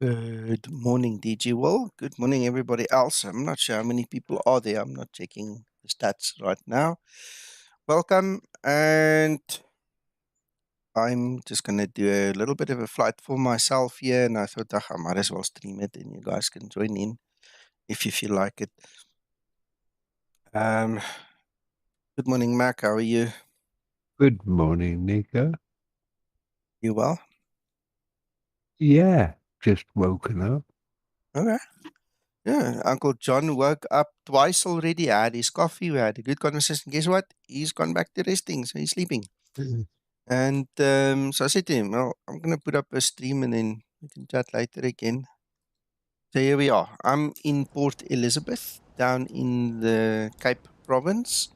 Good morning, DG Will. Good morning, everybody else. I'm not sure how many people are there. I'm not checking the stats right now. Welcome, and I'm just going to do a little bit of a flight for myself here, and I thought I might as well stream it, and you guys can join in if you feel like it. Good morning, Mac. How are you? Good morning, Nico. You well? Yeah, just woken up. Okay. Yeah, Uncle John woke up twice already. Had his coffee. We had a good conversation. Guess what? He's gone back to resting, so he's sleeping. And so I said to him, well, I'm going to put up a stream and then we can chat later again. So here we are. I'm in Port Elizabeth, down in the Cape Province,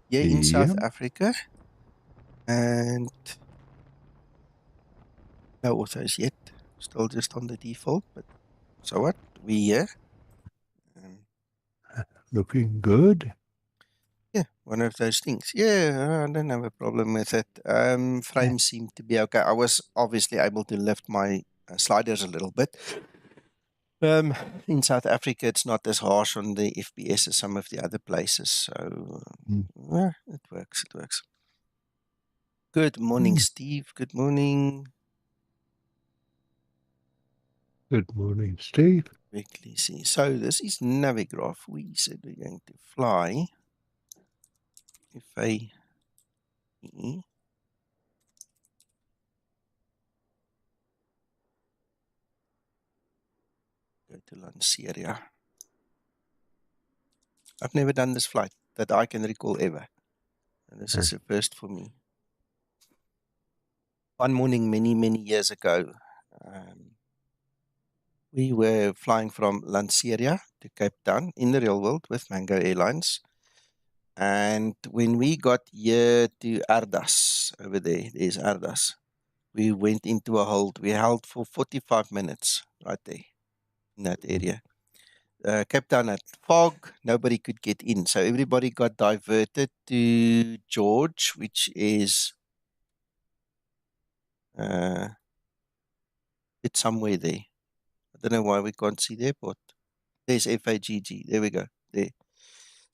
here in South Yep. Africa. And no authors yet. Still just on the default, but so what? We here. Um, Looking good. yeah, one of those things. Yeah, I don't have a problem with it. Frames seem to be okay. I was obviously able to lift my sliders a little bit. Um, in South Africa, it's not as harsh on the FPS as some of the other places. So, Mm. yeah, it works. It works. Good morning, Mm. Steve. Good morning. Good morning, Steve. Quickly see. So, this is Navigraph. We said we're going to fly FAPE. Go to Lanseria. I've never done this flight that I can recall ever. And this is a first for me. One morning, many, many years ago, we were flying from Lanseria to Cape Town in the real world with Mango Airlines. And when we got here to Ardas, over there's Ardas, we went into a hold. We held for 45 minutes right there in that area. Cape Town had fog, nobody could get in. So everybody got diverted to George, which is it's somewhere there. I don't know why we can't see the airport. There's FAGG. There we go. There.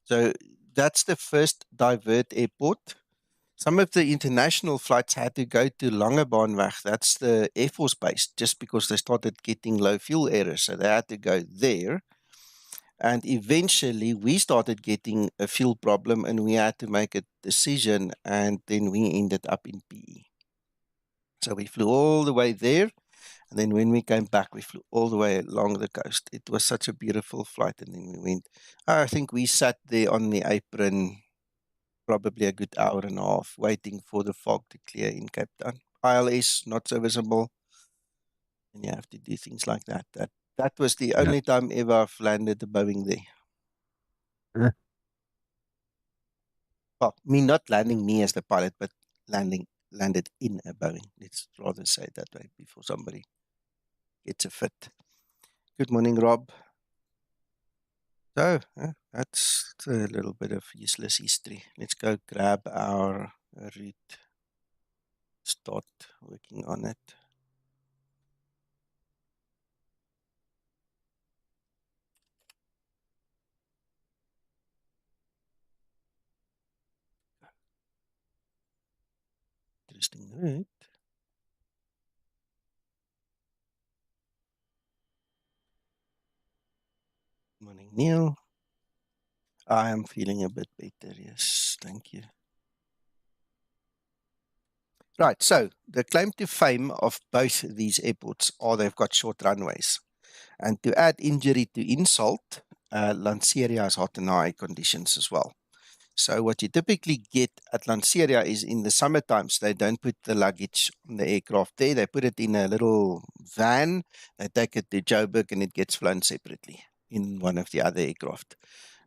So that's the first divert airport. Some of the international flights had to go to Langebaanweg. That's the Air Force base, just because they started getting low fuel errors. So they had to go there. And eventually we started getting a fuel problem and we had to make a decision. And then we ended up in PE. So we flew all the way there. And then when we came back, we flew all the way along the coast. It was such a beautiful flight. And then we went, I think we sat there on the apron probably a good hour and a half waiting for the fog to clear in Cape Town. ILS not so visible. And you have to do things like that. That was the Yeah. only time ever I've landed a Boeing there. Well, me not landing me as the pilot, but landed in a Boeing. Let's rather say it that way before somebody gets a fit. Good morning, Rob. So that's a little bit of useless history. Let's go grab our route. Start working on it. Interesting route. Morning, Neil. I am feeling a bit better. Yes, thank you. Right, so the claim to fame of both these airports are they've got short runways. And to add injury to insult, Lanseria has hot and high conditions as well. So what you typically get at Lanseria is in the summer times, they don't put the luggage on the aircraft there. They put it in a little van. They take it to Joburg and it gets flown separately in one of the other aircraft.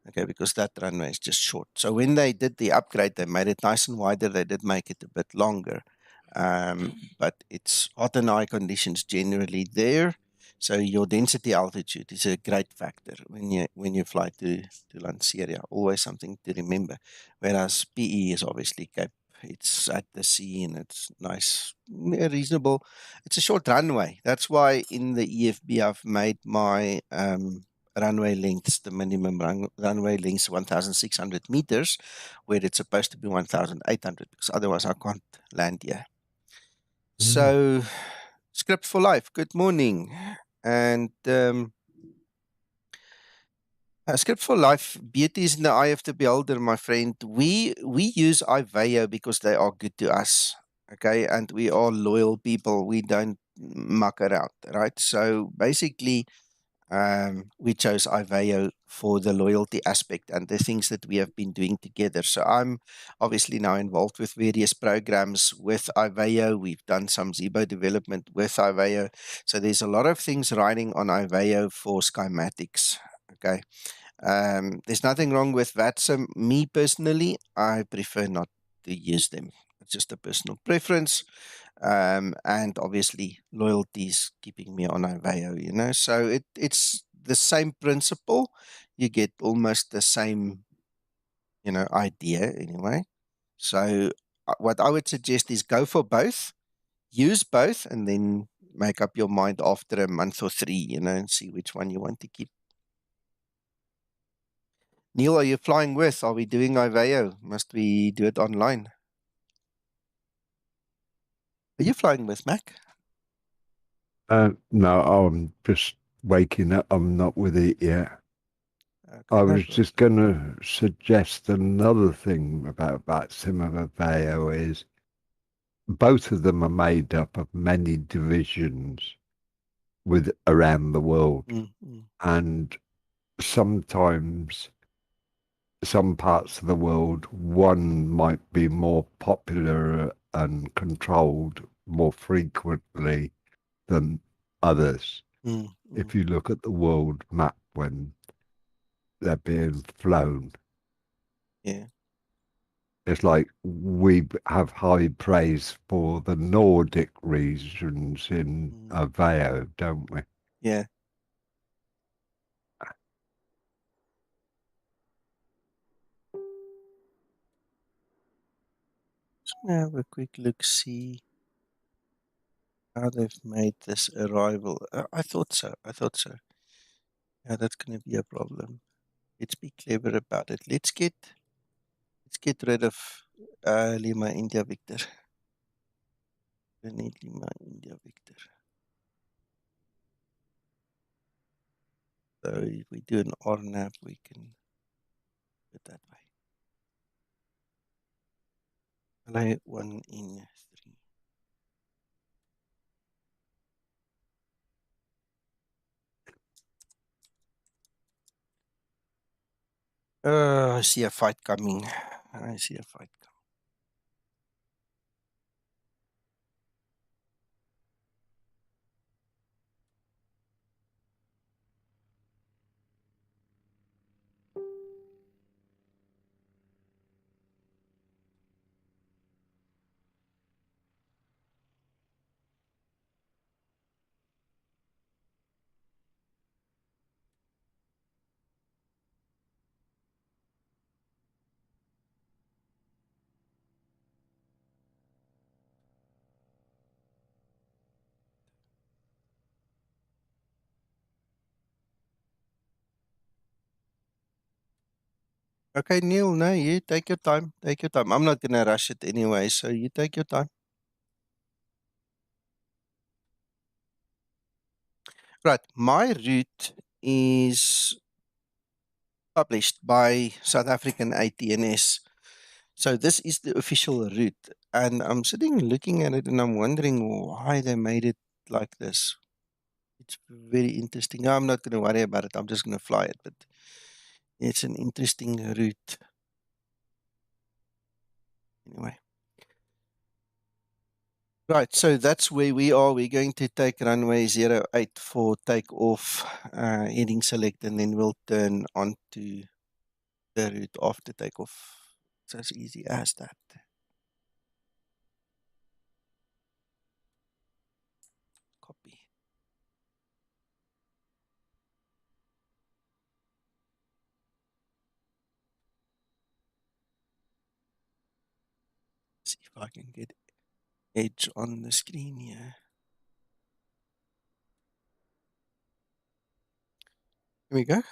Okay, because that runway is just short. So when they did the upgrade, they made it nice and wider. They did make it a bit longer. But it's hot and high conditions generally there. So your density altitude is a great factor when you fly to Lanseria. Always something to remember. Whereas PE is obviously It's at the sea and it's nice, reasonable. It's a short runway. That's why in the EFB I've made my runway lengths, the minimum runway length 1,600 meters, where it's supposed to be 1,800, because otherwise I can't land here. So, script for life. Good morning, and script for life. Beauty is in the eye of the beholder, my friend. We use Iveo because they are good to us, okay, and we are loyal people. We don't muck around, right? So basically, we chose Iveo for the loyalty aspect and the things that we have been doing together. So I'm obviously now involved with various programs with Iveo. We've done some Zebo development with Iveo. So there's a lot of things riding on Iveo for Skymatix. Okay. There's nothing wrong with that. So me personally, I prefer not to use them. It's just a personal preference. And obviously loyalty is keeping me on Iveo, you know. So it's the same principle. You get almost the same, you know, idea anyway. So what I would suggest is go for both, use both, and then make up your mind after a month or three, you know, and see which one you want to keep. Neil, are you flying with? Are we doing Iveo? Must we do it online? Are you flying with, Mac? No, I'm just waking up. I'm not with it yet. Okay, I no was just problem. going to suggest another thing about Simmer Veo is both of them are made up of many divisions with around the world, Mm. and sometimes some parts of the world one might be more popular and controlled more frequently than others. Mm. If Mm. you look at the world map when they're being flown, Yeah. it's like we have high praise for the Nordic regions in Mm. Aveo, don't we? Yeah. Just gonna have a quick look, see how they've made this arrival. I thought so. I thought so. Yeah, that's gonna be a problem. Let's be clever about it. Let's get rid of Lima India Victor. We need Lima India Victor. So if we do an RNAV, we can do it that way. LA 1 in 3. I see a fight coming. I see a fight coming. Okay, Neil, no, you take your time. Take your time. I'm not going to rush it anyway, so you take your time. Right, my route is published by South African ATNS. So this is the official route. And I'm sitting looking at it and I'm wondering why they made it like this. It's very interesting. I'm not going to worry about it. I'm just going to fly it. But it's an interesting route. Anyway. Right, so that's where we are. We're going to take runway 08 for takeoff, heading select, and then we'll turn onto the route after takeoff. It's as easy as that. Copy. see if I can get Edge on the screen here. Here we go.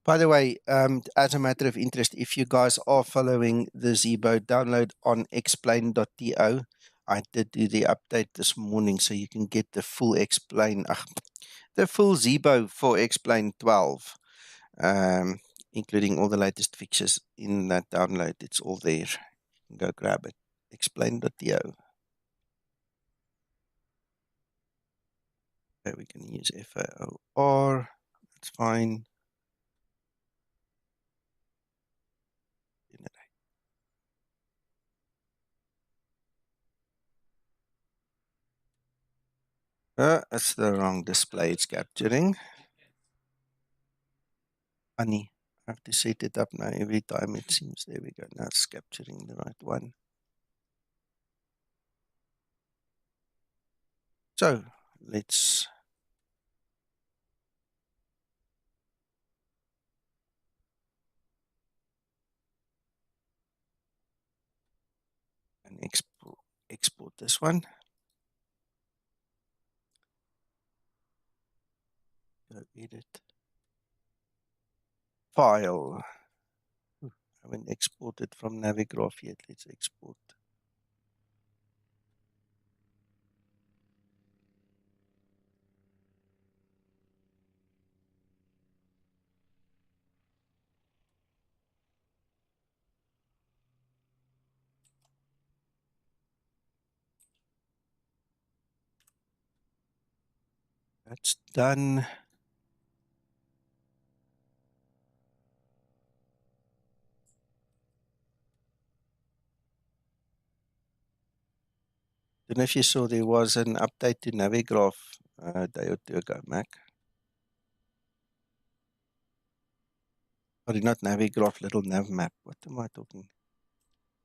By the way, as a matter of interest, if you guys are following the Zebo, download on explain.to. I did do the update this morning, so you can get the full the full Zebo for Explain 12, including all the latest fixes in that download. It's all there. You can go grab it. Explain.to. Okay, we can use FAOR. That's fine. That's the wrong display it's capturing. Funny. I have to set it up now every time it seems. There we go. Now it's capturing the right one. So let's export this one. Go edit. File. I haven't exported from Navigraph yet. Let's export. That's done. Don't know if you saw there was an update to Navigraph a day or two ago, Mac. Sorry, not Navigraph, little nav map. What am I talking?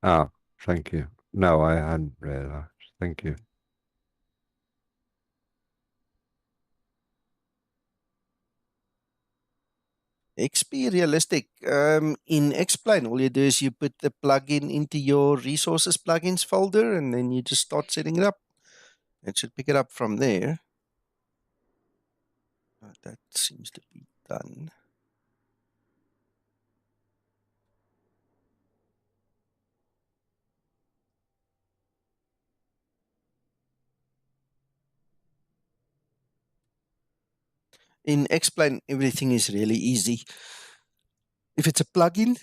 Oh, thank you. No, I hadn't realized. Thank you. XP Realistic. In Explain, all you do is you put the plugin into your resources plugins folder, and then you just start setting it up. It should pick it up from there. That seems to be done. In Explain, everything is really easy. If it's a plugin,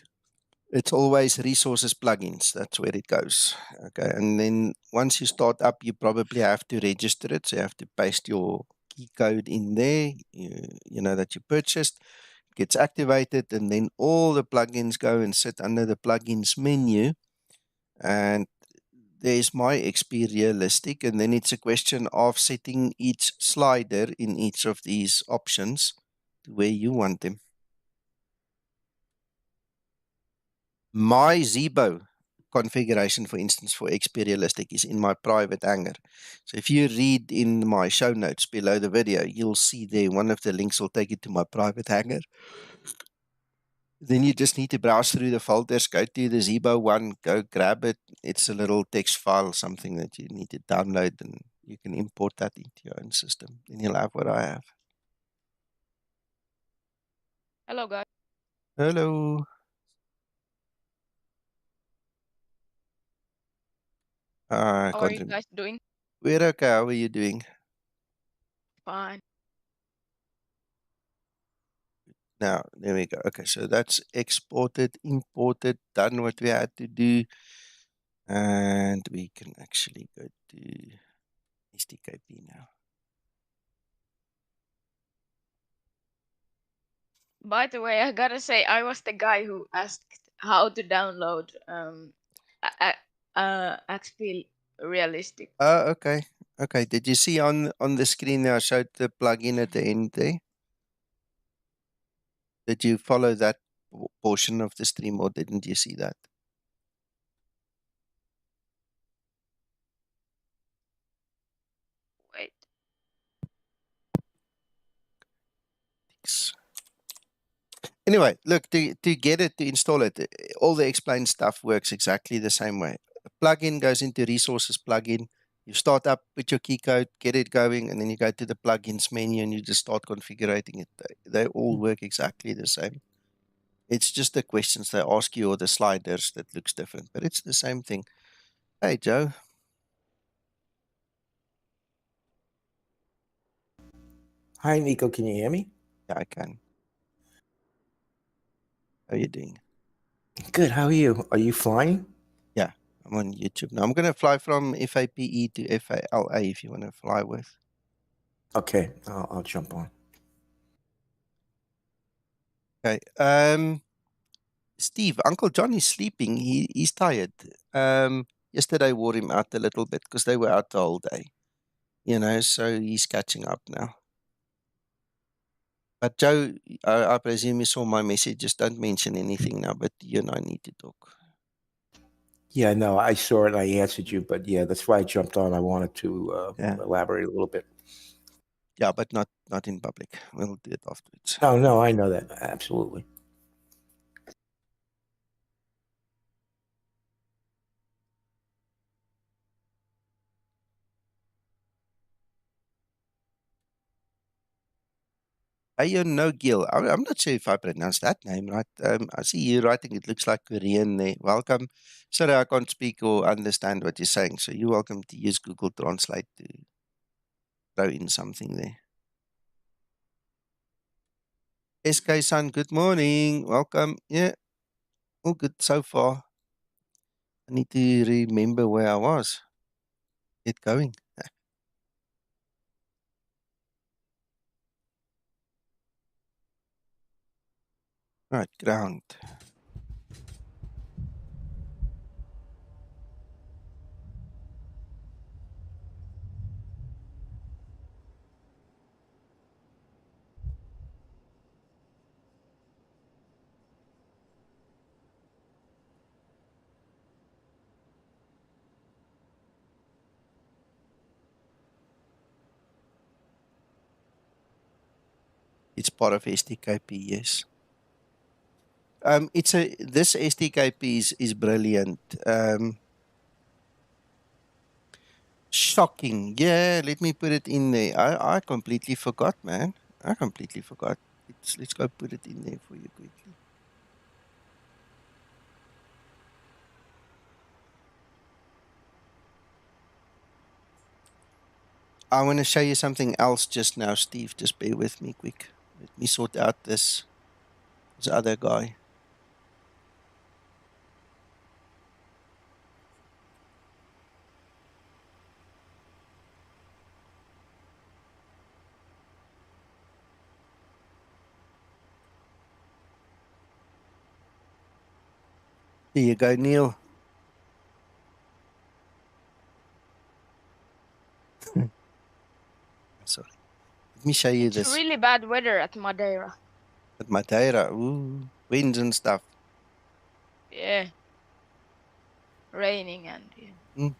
it's always resources plugins. That's where it goes. Okay, and then once you start up, you probably have to register it. So you have to paste your key code in there, you know, that you purchased. It gets activated, and then all the plugins go and sit under the plugins menu. And there's my XP Realistic, and then it's a question of setting each slider in each of these options to where you want them. My Zebo configuration, for instance, for XP Realistic is in my private hangar. So if you read in my show notes below the video, you'll see there one of the links will take you to my private hangar. Then you just need to browse through the folders, go to the Zebo one, go grab it. It's a little text file, something that you need to download, and you can import that into your own system. Then you'll have what I have. Hello, guys. Hello. How are you guys doing? We're okay. How are you doing? Fine. Now, there we go. Okay, so that's exported, imported, done what we had to do. And we can actually go to STKP now. By the way, I gotta say, I was the guy who asked how to download XP realistic. Oh, okay. Okay. Did you see on the screen there? I showed the plugin at the end there. Did you follow that portion of the stream, or didn't you see that? Wait. Anyway, look, to get it, to install it, all the explained stuff works exactly the same way. A plugin goes into resources plugin. You start up with your key code, get it going, and then you go to the plugins menu and you just start configuring it. They all work exactly the same. It's just the questions they ask you or the sliders that looks different, but it's the same thing. Hey, Joe. Hi, Nico. Can you hear me? Yeah, I can. How are you doing? Good. How are you? Are you flying? Yeah, I'm on YouTube now. I'm going to fly from FAPE to FALA if you want to fly with. Okay, I'll jump on. Okay. Steve, Uncle John is sleeping. He's tired. Yesterday wore him out a little bit because they were out the whole day. You know, so he's catching up now. But Joe, I presume you saw my message. Just don't mention anything now, but you and I need to talk. Yeah, no, I saw it and I answered you, but yeah, that's why I jumped on. I wanted to elaborate a little bit. Yeah, but not in public. We'll do it afterwards. No, I know that. Absolutely. No Gil. I'm not sure if I pronounced that name right. I see you writing. It looks like Korean there. Welcome. Sorry, I can't speak or understand what you're saying. So you're welcome to use Google Translate to throw in something there. SK-san, good morning. Welcome. Yeah, all good so far. I need to remember where I was. Get going. Right, ground. It's part of STKP, yes. This STKP is brilliant. Shocking. Yeah, let me put it in there. I completely forgot, man. I completely forgot. Let's go put it in there for you quickly. I want to show you something else just now, Steve. Just bear with me quick. Let me sort out this other guy. Here you go, Neil. Sorry. Let me show you It's this. really bad weather at Madeira. At Madeira. Ooh, winds and stuff. Yeah. Raining and yeah.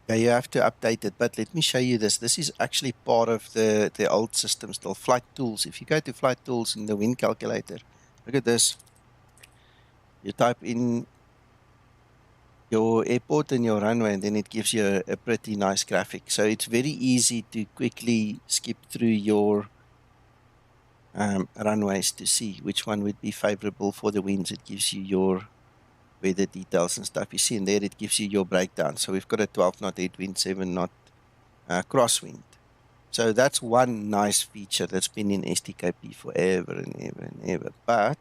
Yeah, you have to update it, but let me show you this. This is actually part of the old system still. Flight tools. If you go to flight tools in the wind calculator, look at this. You type in your airport and your runway, and then it gives you a pretty nice graphic. So it's very easy to quickly skip through your runways to see which one would be favorable for the winds. It gives you your weather details and stuff. You see in there, it gives you your breakdown. So we've got a 12 knot, 8 wind, 7 knot crosswind. So that's one nice feature that's been in STKP forever and ever and ever. But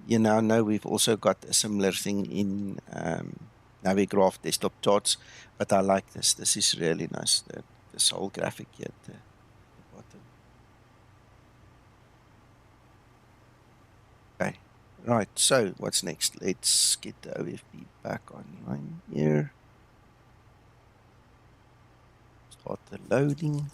you now know we've also got a similar thing in Navigraph desktop charts. But I like this. This is really nice. This whole graphic here at the bottom. Okay, Right, so what's next? Let's get the OFB back online here. Start the loading.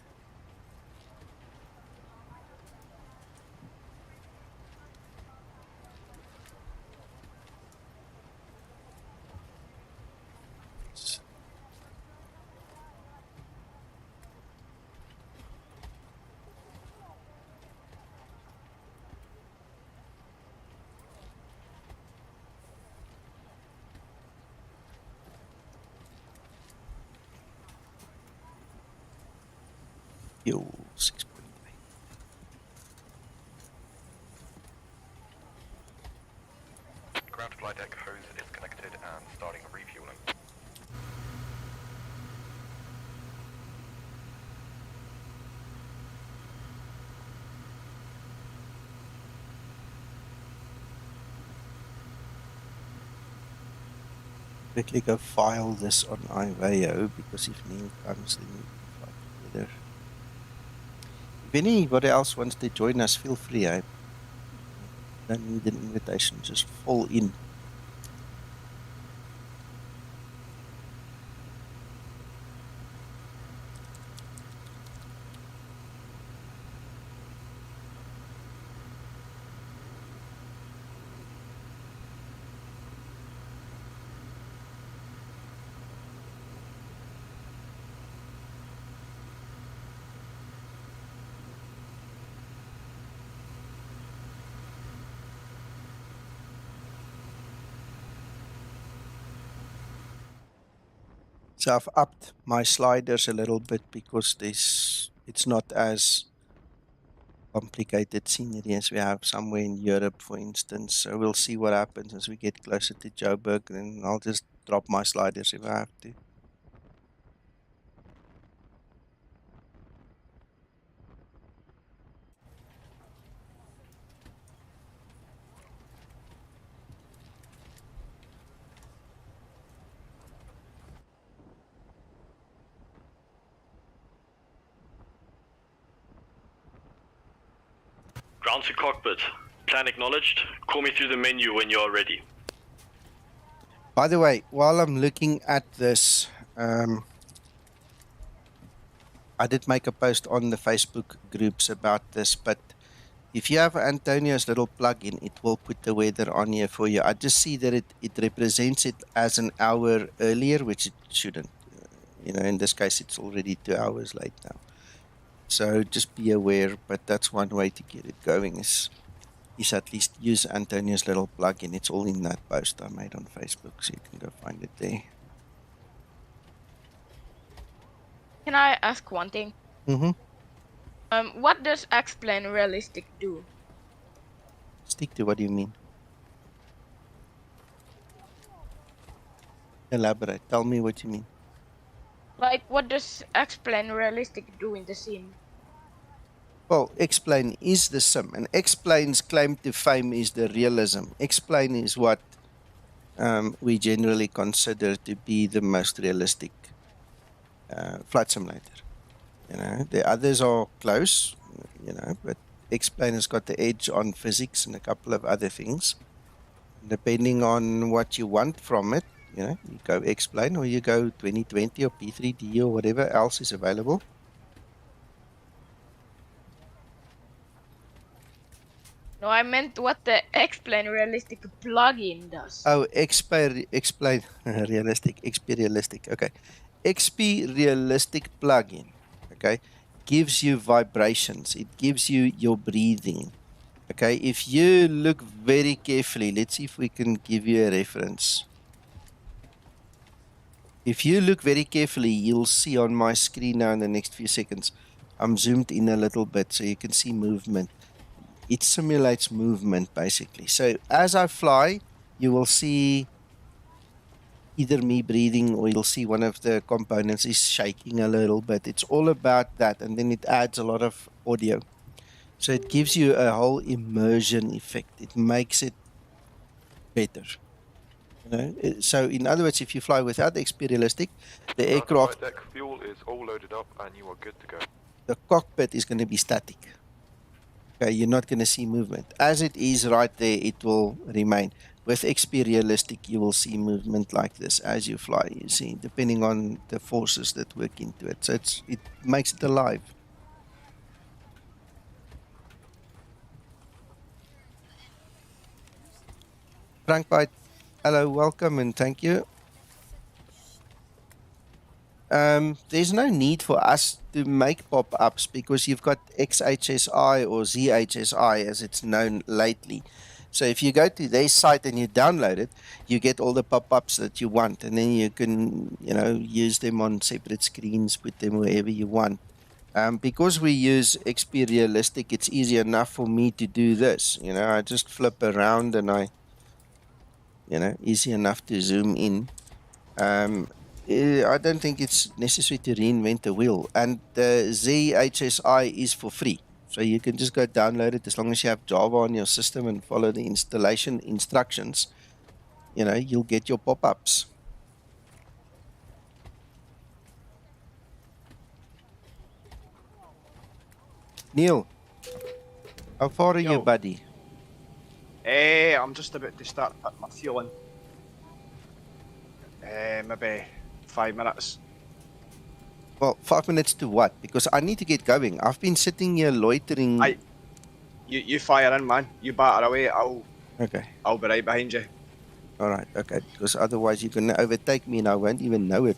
Fuel 6.8. Ground flight deck hose is connected and starting refueling. Quickly go file this on IVAO because if Neil comes, then we can fly together. If anybody else wants to join us, feel free. I don't need an invitation, just fall in. So I've upped my sliders a little bit because it's not as complicated scenery as we have somewhere in Europe, for instance. So we'll see what happens as we get closer to Joburg, then I'll just drop my sliders if I have to. Ground to cockpit. Plan acknowledged. Call me through the menu when you are ready. By the way, while I'm looking at this, I did make a post on the Facebook groups about this, but if you have Antonio's little plugin, it will put the weather on here for you. I just see that it represents it as an hour earlier, which it shouldn't. In this case, it's already 2 hours late now. So just be aware, but that's one way to get it going is at least use Antonio's little plugin. It's all in that post I made on Facebook, so you can go find it there. Can I ask one thing? Mm-hmm. What does explain realistic do? Stick to what do you mean? Elaborate. Tell me what you mean. Like, what does explain realistic do in the sim? Well, explain is the sim, and explain's claim to fame is the realism. Explain is what we generally consider to be the most realistic flight simulator. The others are close, but explain has got the edge on physics and a couple of other things. Depending on what you want from it, you go explain or you go 2020 or P3D or whatever else is available. No, I meant what the explain realistic plugin does. Oh, explain realistic, XP realistic. Okay. XP realistic plugin, okay, gives you vibrations. It gives you your breathing. Okay, if you look very carefully, let's see if we can give you a reference. If you look very carefully, you'll see on my screen now in the next few seconds, I'm zoomed in a little bit so you can see movement. It simulates movement basically. So as I fly, you will see either me breathing or you'll see one of the components is shaking a little bit. It's all about that. And then it adds a lot of audio. So it gives you a whole immersion effect. It makes it better. So in other words, if you fly without the XP realistic, the aircraft, Deck fuel is all loaded up and you are good to go. the cockpit is going to be static. Okay, you're not going to see movement. As it is right there, it will remain. With XP Realistic, you will see movement like this as you fly, you see, depending on the forces that work into it. So it makes it alive. Frank Bite, hello, welcome, and thank you. There's no need for us to make pop-ups because you've got XHSI or ZHSI as it's known lately. So if you go to their site and you download it, you get all the pop-ups that you want, and then you can, use them on separate screens, put them wherever you want. Because we use XP Realistic, it's easy enough for me to do this. I just flip around and easy enough to zoom in. I don't think it's necessary to reinvent the wheel. And the ZHSI is for free. So you can just go download it as long as you have Java on your system and follow the installation instructions. You'll get your pop-ups. Neil, how far are you, buddy? I'm just about to start putting my fuel in. Maybe 5 minutes. Well, 5 minutes to what? Because I need to get going. I've been sitting here loitering. You fire in, man. You batter away. I'll be right behind you. All right, okay. Because otherwise you're going to overtake me and I won't even know it.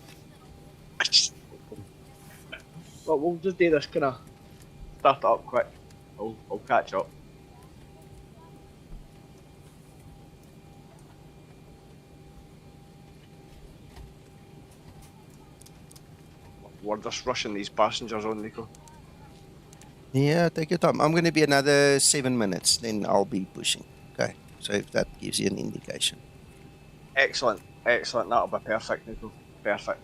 Well, we'll just do this kind of start it up quick. I'll catch up. We're just rushing these passengers on, Nico. Yeah, take your time. I'm going to be another 7 minutes, then I'll be pushing. Okay, so if that gives you an indication. Excellent, excellent. That'll be perfect, Nico. Perfect.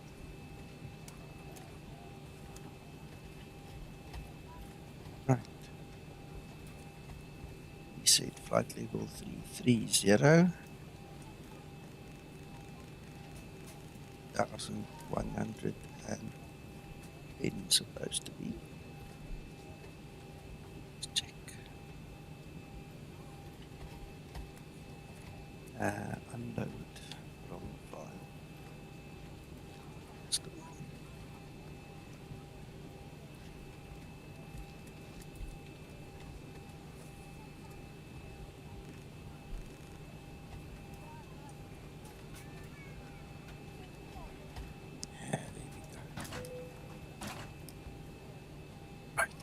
Right. He said flight level 330. 1,110 supposed to be. Let's check. Unload from file. That's the one. There we go. Right.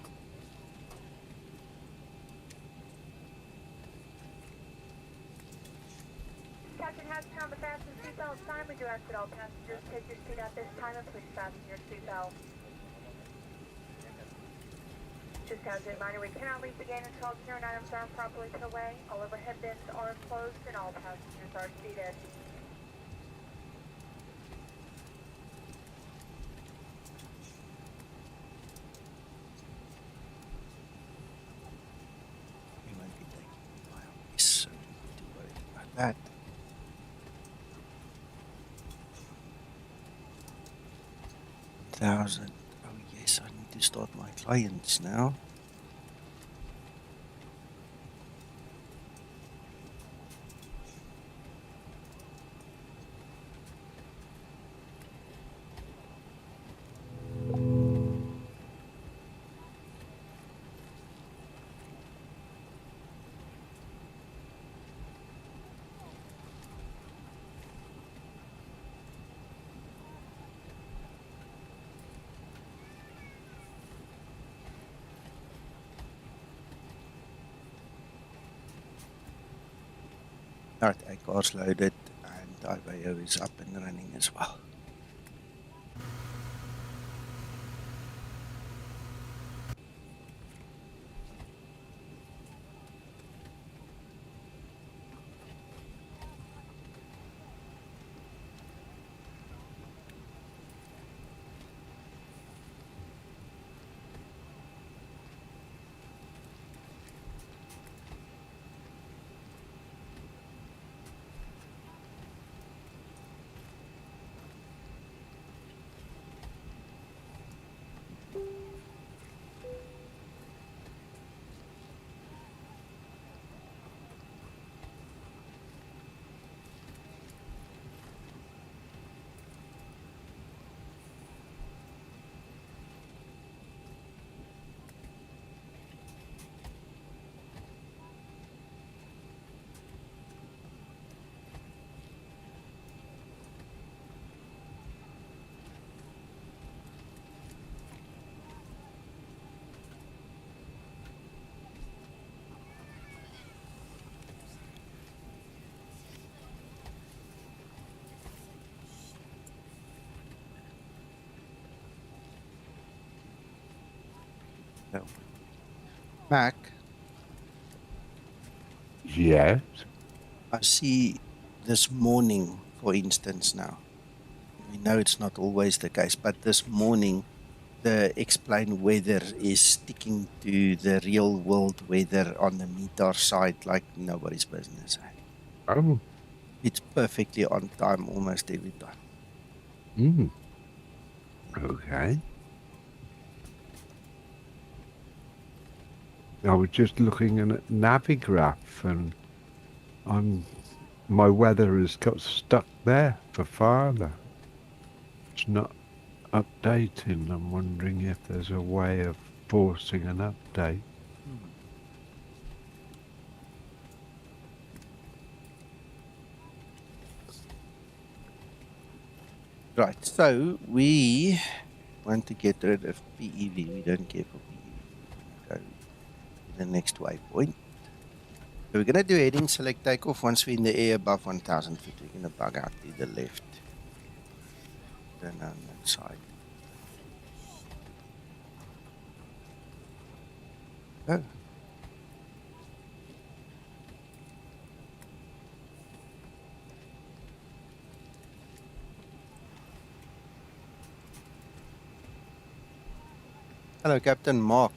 Captain has found the fasten seatbelt sign. We do ask that all passengers take your seat at this time and please fasten your seatbelt. Just as a reminder, we cannot leave the gate until all carrying items are properly put away, all overhead bins are closed, and all passengers are seated. We won't be taking a while. So we need to worry about that. $1,000. Oh yes, I need to start my clients now. Alright, our car's loaded and IVO is up and running as well. So, Mac, Yes. I see this morning, for instance, now. We know it's not always the case, but this morning, the explain weather is sticking to the real world weather on the METAR side like nobody's business. Oh. It's perfectly on time almost every time. Mm. Okay. I was just looking at Navigraph and my weather has got stuck there for FALA. It's not updating. I'm wondering if there's a way of forcing an update. Right, so we want to get rid of PEV. We don't care for PEV. We're going to go to the next waypoint. So we're going to do heading select takeoff. Once we're in the air above 1,000 feet, we're going to bug out to the left. Turn on that side. Oh. Hello, Captain Mark.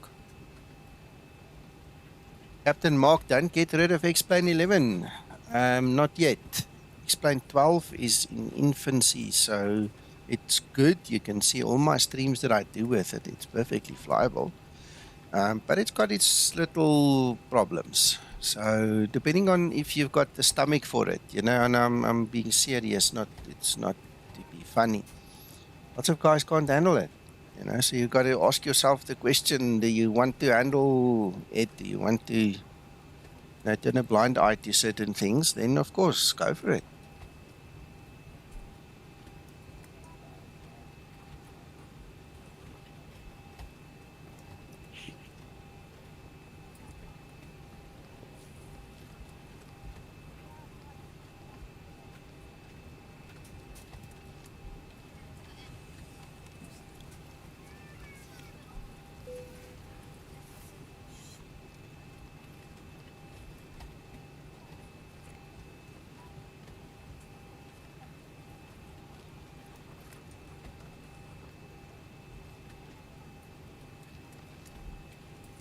Captain Mark, don't get rid of Explain 11. Not yet. Explain 12 is in infancy, so it's good. You can see all my streams that I do with it. It's perfectly flyable. But it's got its little problems. So depending on if you've got the stomach for it, you know, and I'm being serious, it's not to be funny. Lots of guys can't handle it. You know, so you've got to ask yourself the question, do you want to handle it? Do you want to turn a blind eye to certain things? Then, of course, go for it.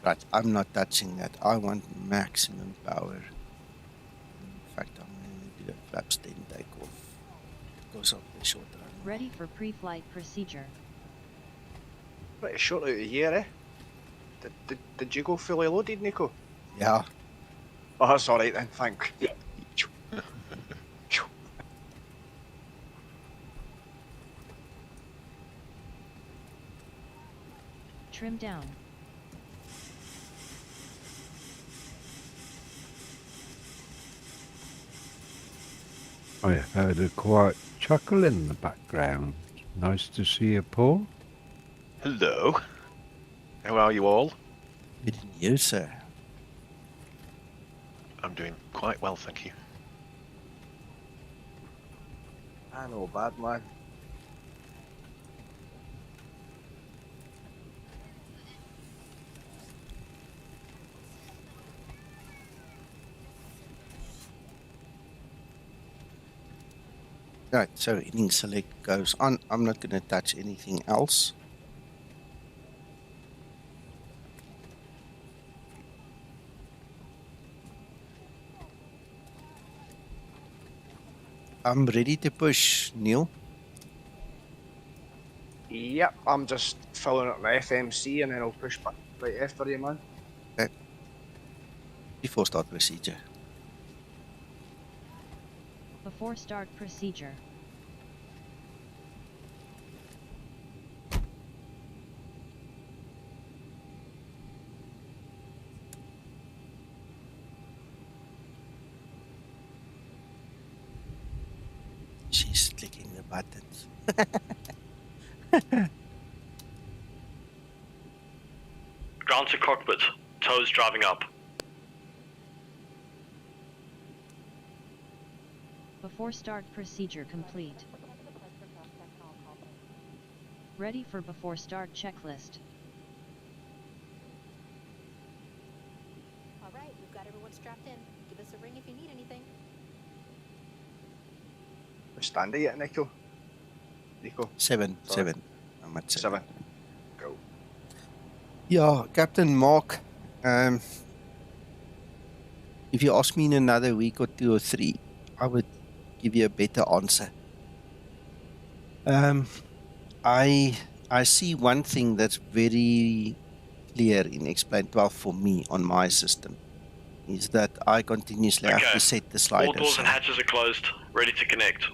Right, I'm not touching that. I want maximum power. In fact, I'm going to do a flaps 10 takeoff because of the short run. Ready for pre-flight procedure. Pretty short out of here, eh? Did you go fully loaded, Nico? Yeah. Oh, that's alright then, thank you. Trim down. I heard a quiet chuckle in the background. Nice to see you, Paul. Hello. How are you all? Good in you, sir. I'm doing quite well, thank you. I know, bad man. Right, so heading select goes on. I'm not going to touch anything else. I'm ready to push, Neil. Yep, I'm just filling up my FMC and then I'll push back right after you, man. Okay. Before start procedure. Before start procedure. She's clicking the buttons. Ground to cockpit. Toes driving up. Before start procedure complete. Ready for before start checklist. What stand are you at, Nico? 7, Sorry. 7. I'm at 7. 7. Cool. Yeah, Captain Mark. If you ask me in another week or 2 or 3, I would give you a better answer. I see one thing that's very clear in Explain 12 for me on my system is that I continuously have Okay. to set the All sliders. doors and hatches are closed, ready to connect.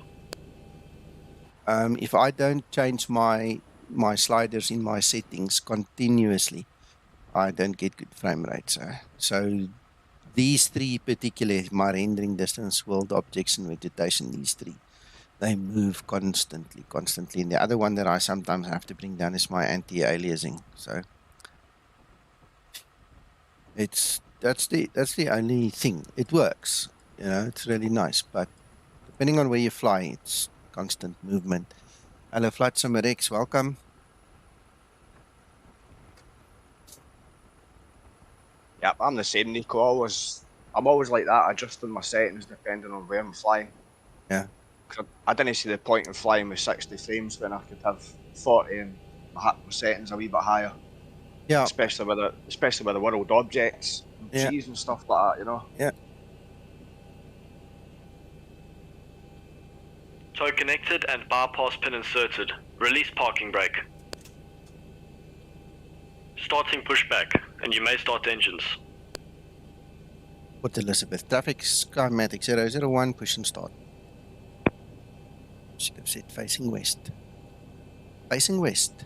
If I don't change my sliders in my settings continuously, I don't get good frame rates. So these 3 particularly, my rendering distance, world objects, and vegetation, these 3, they move constantly. And the other one that I sometimes have to bring down is my anti-aliasing. So that's the only thing. It works. It's really nice, but depending on where you fly, it's constant movement. Hello, Flight Simmer X, welcome. Yep, I'm the same, Nico. I'm always like that, adjusting my settings depending on where I'm flying. Yeah. I didn't see the point in flying with 60 frames when I could have 40 and my settings a wee bit higher. Yeah. Especially with the world objects, and trees and stuff like that, Yeah. Tow connected and bypass pin inserted. Release parking brake. Starting pushback, and you may start engines. Port Elizabeth, traffic Skymatix 001, push and start. Should have said facing west. Facing west.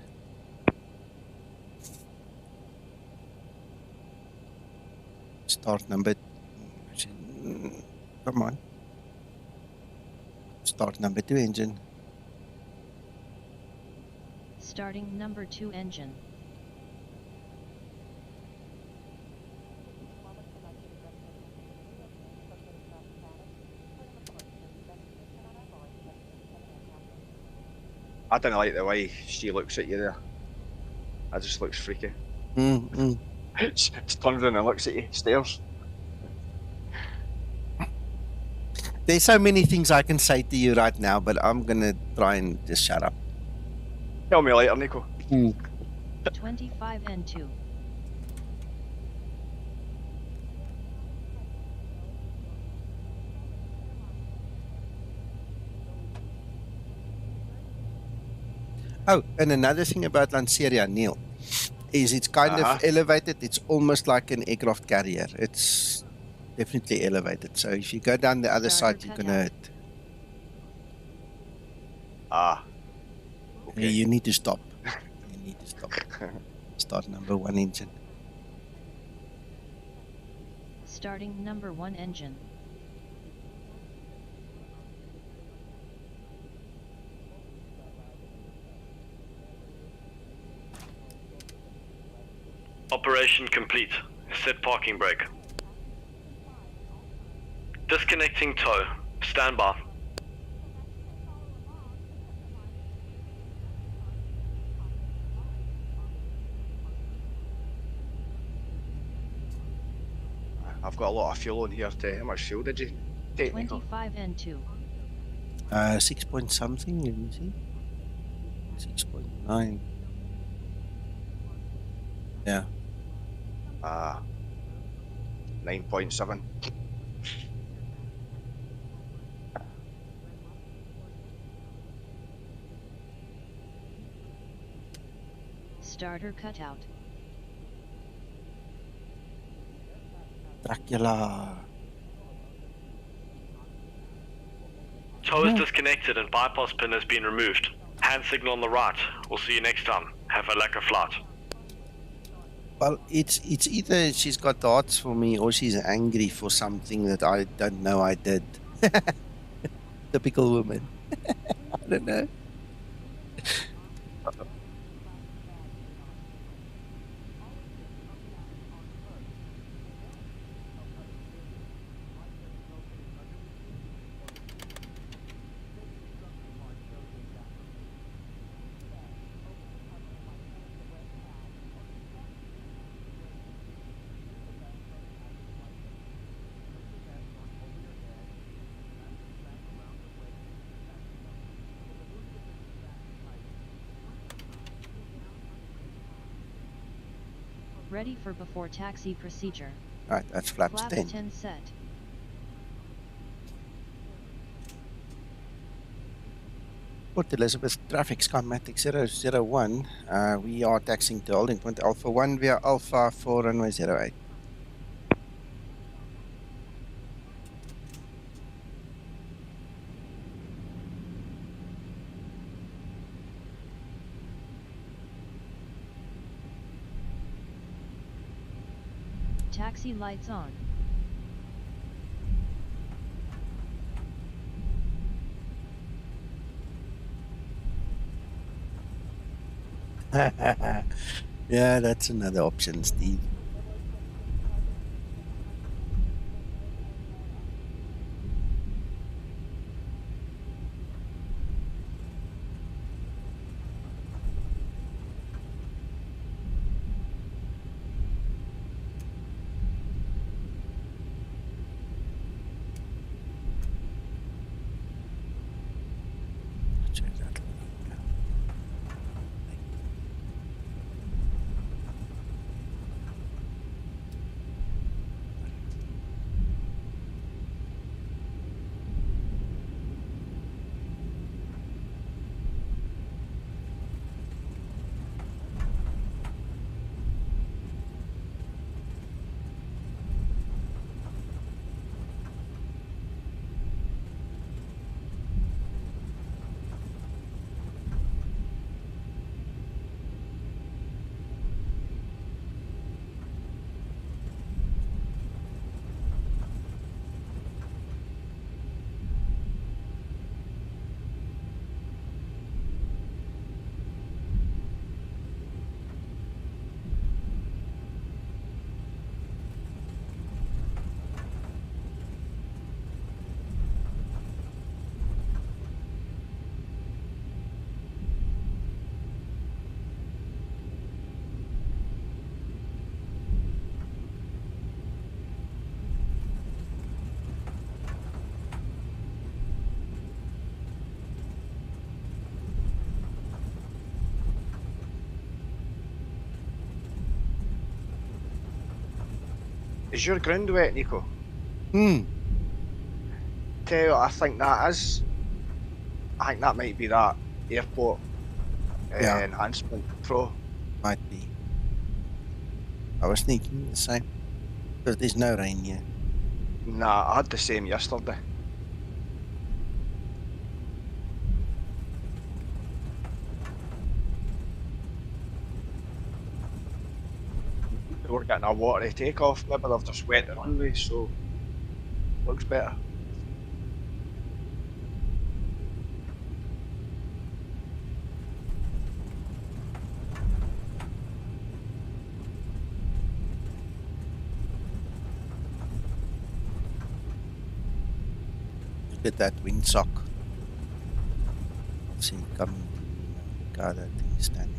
Start number. Come on. Start number 2 engine. Starting number 2 engine. I don't like the way she looks at you there. That just looks freaky. She turns around and looks at you, stares. There's so many things I can say to you right now, but I'm gonna try and just shut up. Tell me later, Nico. 25 and 2. Oh, and another thing about Lanseria, Neil, is it's kind of elevated. It's almost like an aircraft carrier. It's definitely elevated. So if you go down the other side, you're gonna hurt. Okay. You need to stop. Start number 1 engine. Starting number 1 engine. Operation complete. Set parking brake. Disconnecting tow. Stand by. I've got a lot of fuel in here. How much fuel did you take, Nico? 25 and 2. 6 point something, let me see. 6.9. Yeah. 9.7. Starter cutout. Dracula. Tow is disconnected and bypass pin has been removed. Hand signal on the right. We'll see you next time. Have a lack of flight. Well, it's either she's got the hots for me or she's angry for something that I don't know I did. Typical woman. I don't know. Ready for before taxi procedure. Right, that's flaps Flaps 10. 10 set. Port Elizabeth traffic Skymatix 001. We are taxiing to holding point Alpha 1 via Alpha 4 runway 08. Taxi lights on. Yeah, that's another option, Steve. Is your ground wet, Nico? Hmm. Tell you what I think that is. I think that might be that airport Yeah. enhancement pro. Might be. I was thinking the same. Because there's no rain here. Nah, I had the same yesterday. We're getting a watery takeoff, maybe they've just wet the runway, so looks better. Look at that windsock. See it coming to God, that thing is standing.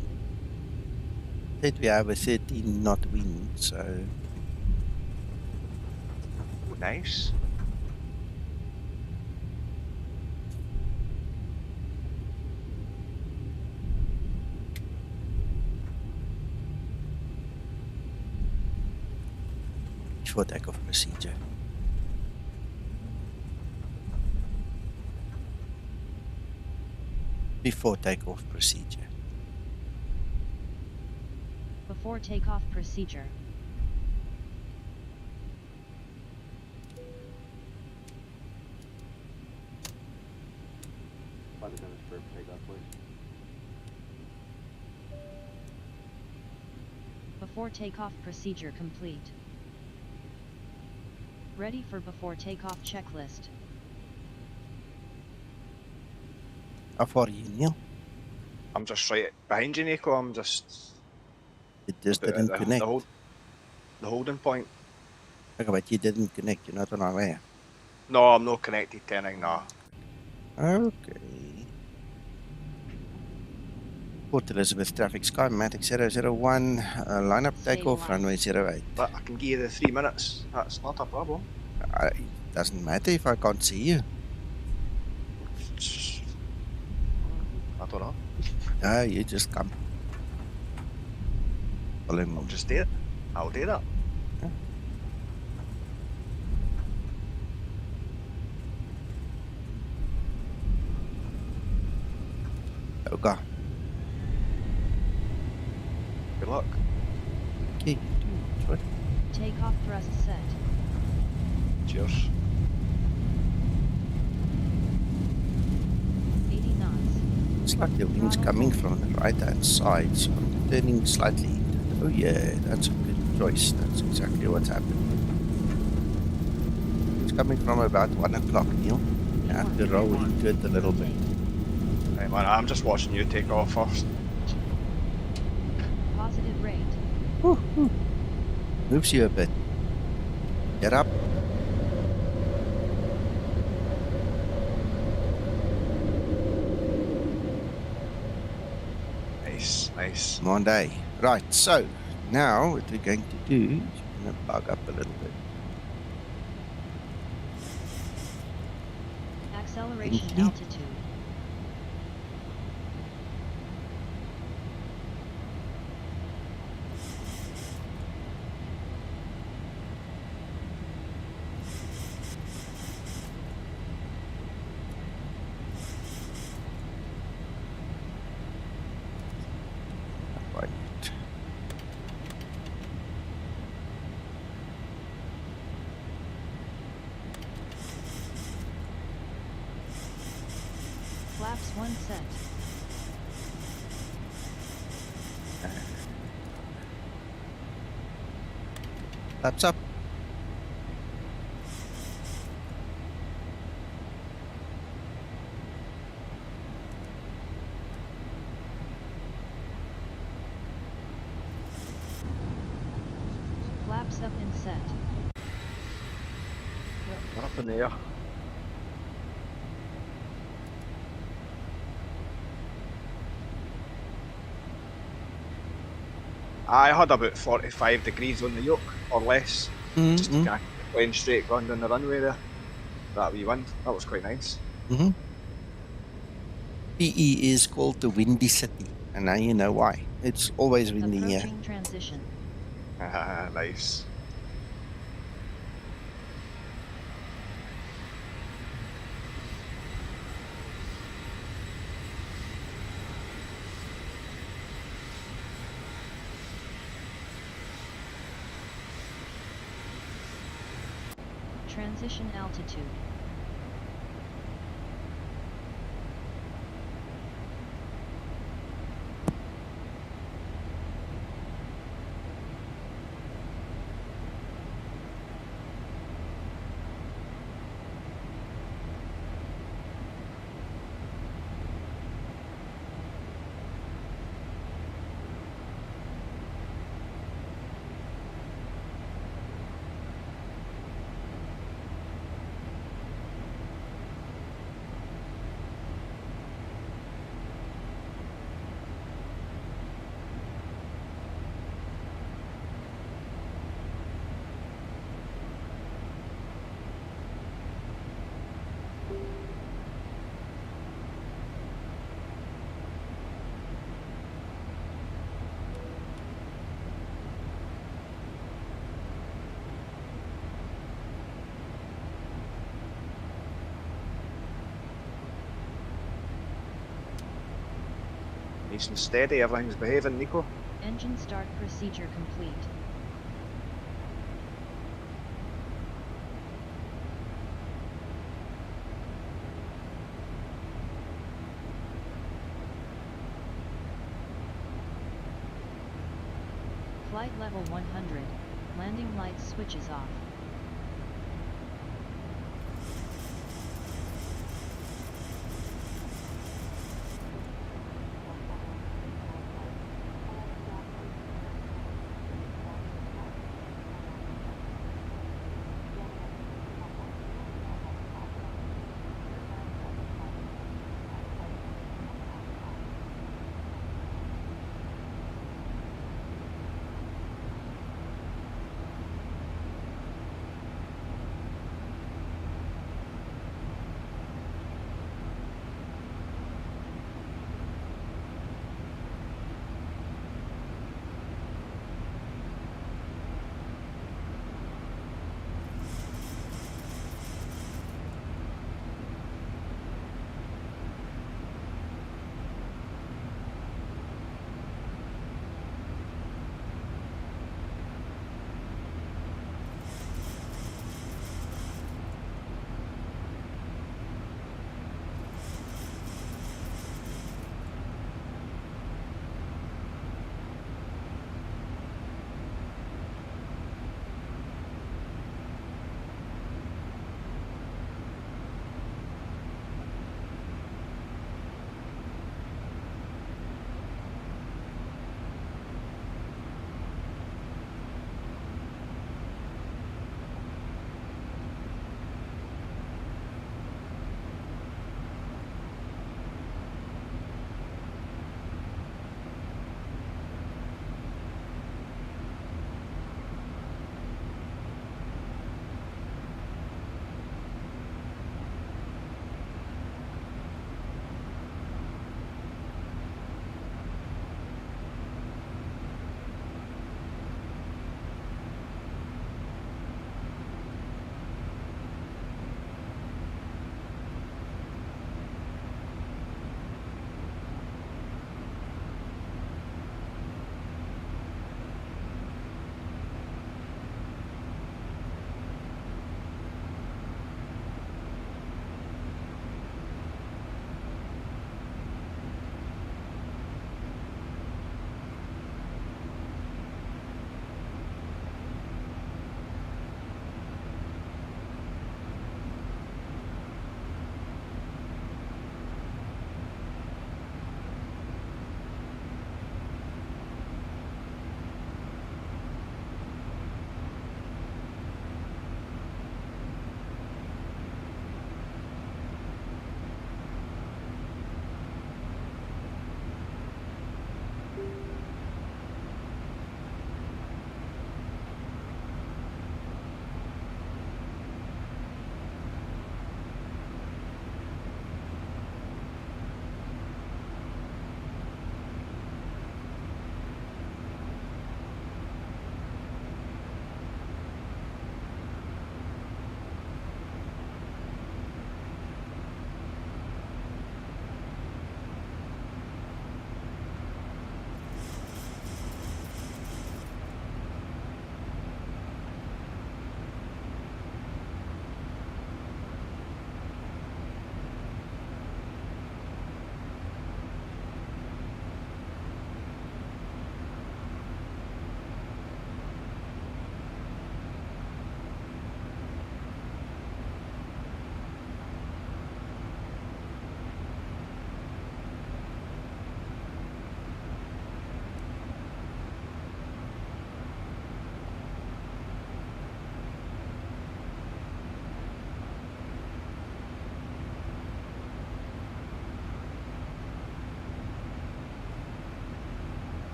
Said we have a 13 knot wind, so Oh, nice. before takeoff procedure. Before takeoff procedure. Before takeoff procedure. Before takeoff procedure complete. Ready for before takeoff checklist. How far are you, Neil? I'm just right behind you, Nico. I'm just... It just didn't connect. The holding point. Okay, but you didn't connect. You're not on our way. No, I'm not connected to anything, no. Okay. Port Elizabeth traffic, Skymatix 001, line up takeoff, runway 08. But I can give you the 3 minutes. That's not a problem. It doesn't matter if I can't see you. I don't know. No, you just come. Follow me. I'll just do it. I'll do that. Okay. Good luck. Okay. What? Takeoff thrust set. Cheers. 80 knots. It's like the wind's coming from the right-hand side, so I'm turning slightly. Oh yeah, that's a good choice. That's exactly what's happening. It's coming from about 1 o'clock, Neil. You have to roll into it a little bit. Right, man, I'm just watching you take off first. Positive rate. Woo. Moves you a bit. Get up. Nice. Monday. Right, so now what we're going to do is we're going to bug up a little bit. Acceleration Gently. altitude. Right. Flaps 1 set. Flaps up. Flaps up and set. We're up in the air. I had about 45 degrees on the yoke, or less, just to kind of keep the plane straight going down the runway there. That wee wind, that was quite nice. PE is called the Windy City, and now you know why. It's always windy here. Approaching transition. Nice. Transition altitude. Nice and steady, everything's behaving, Nico. Engine start procedure complete. Flight level 100. Landing lights switches off.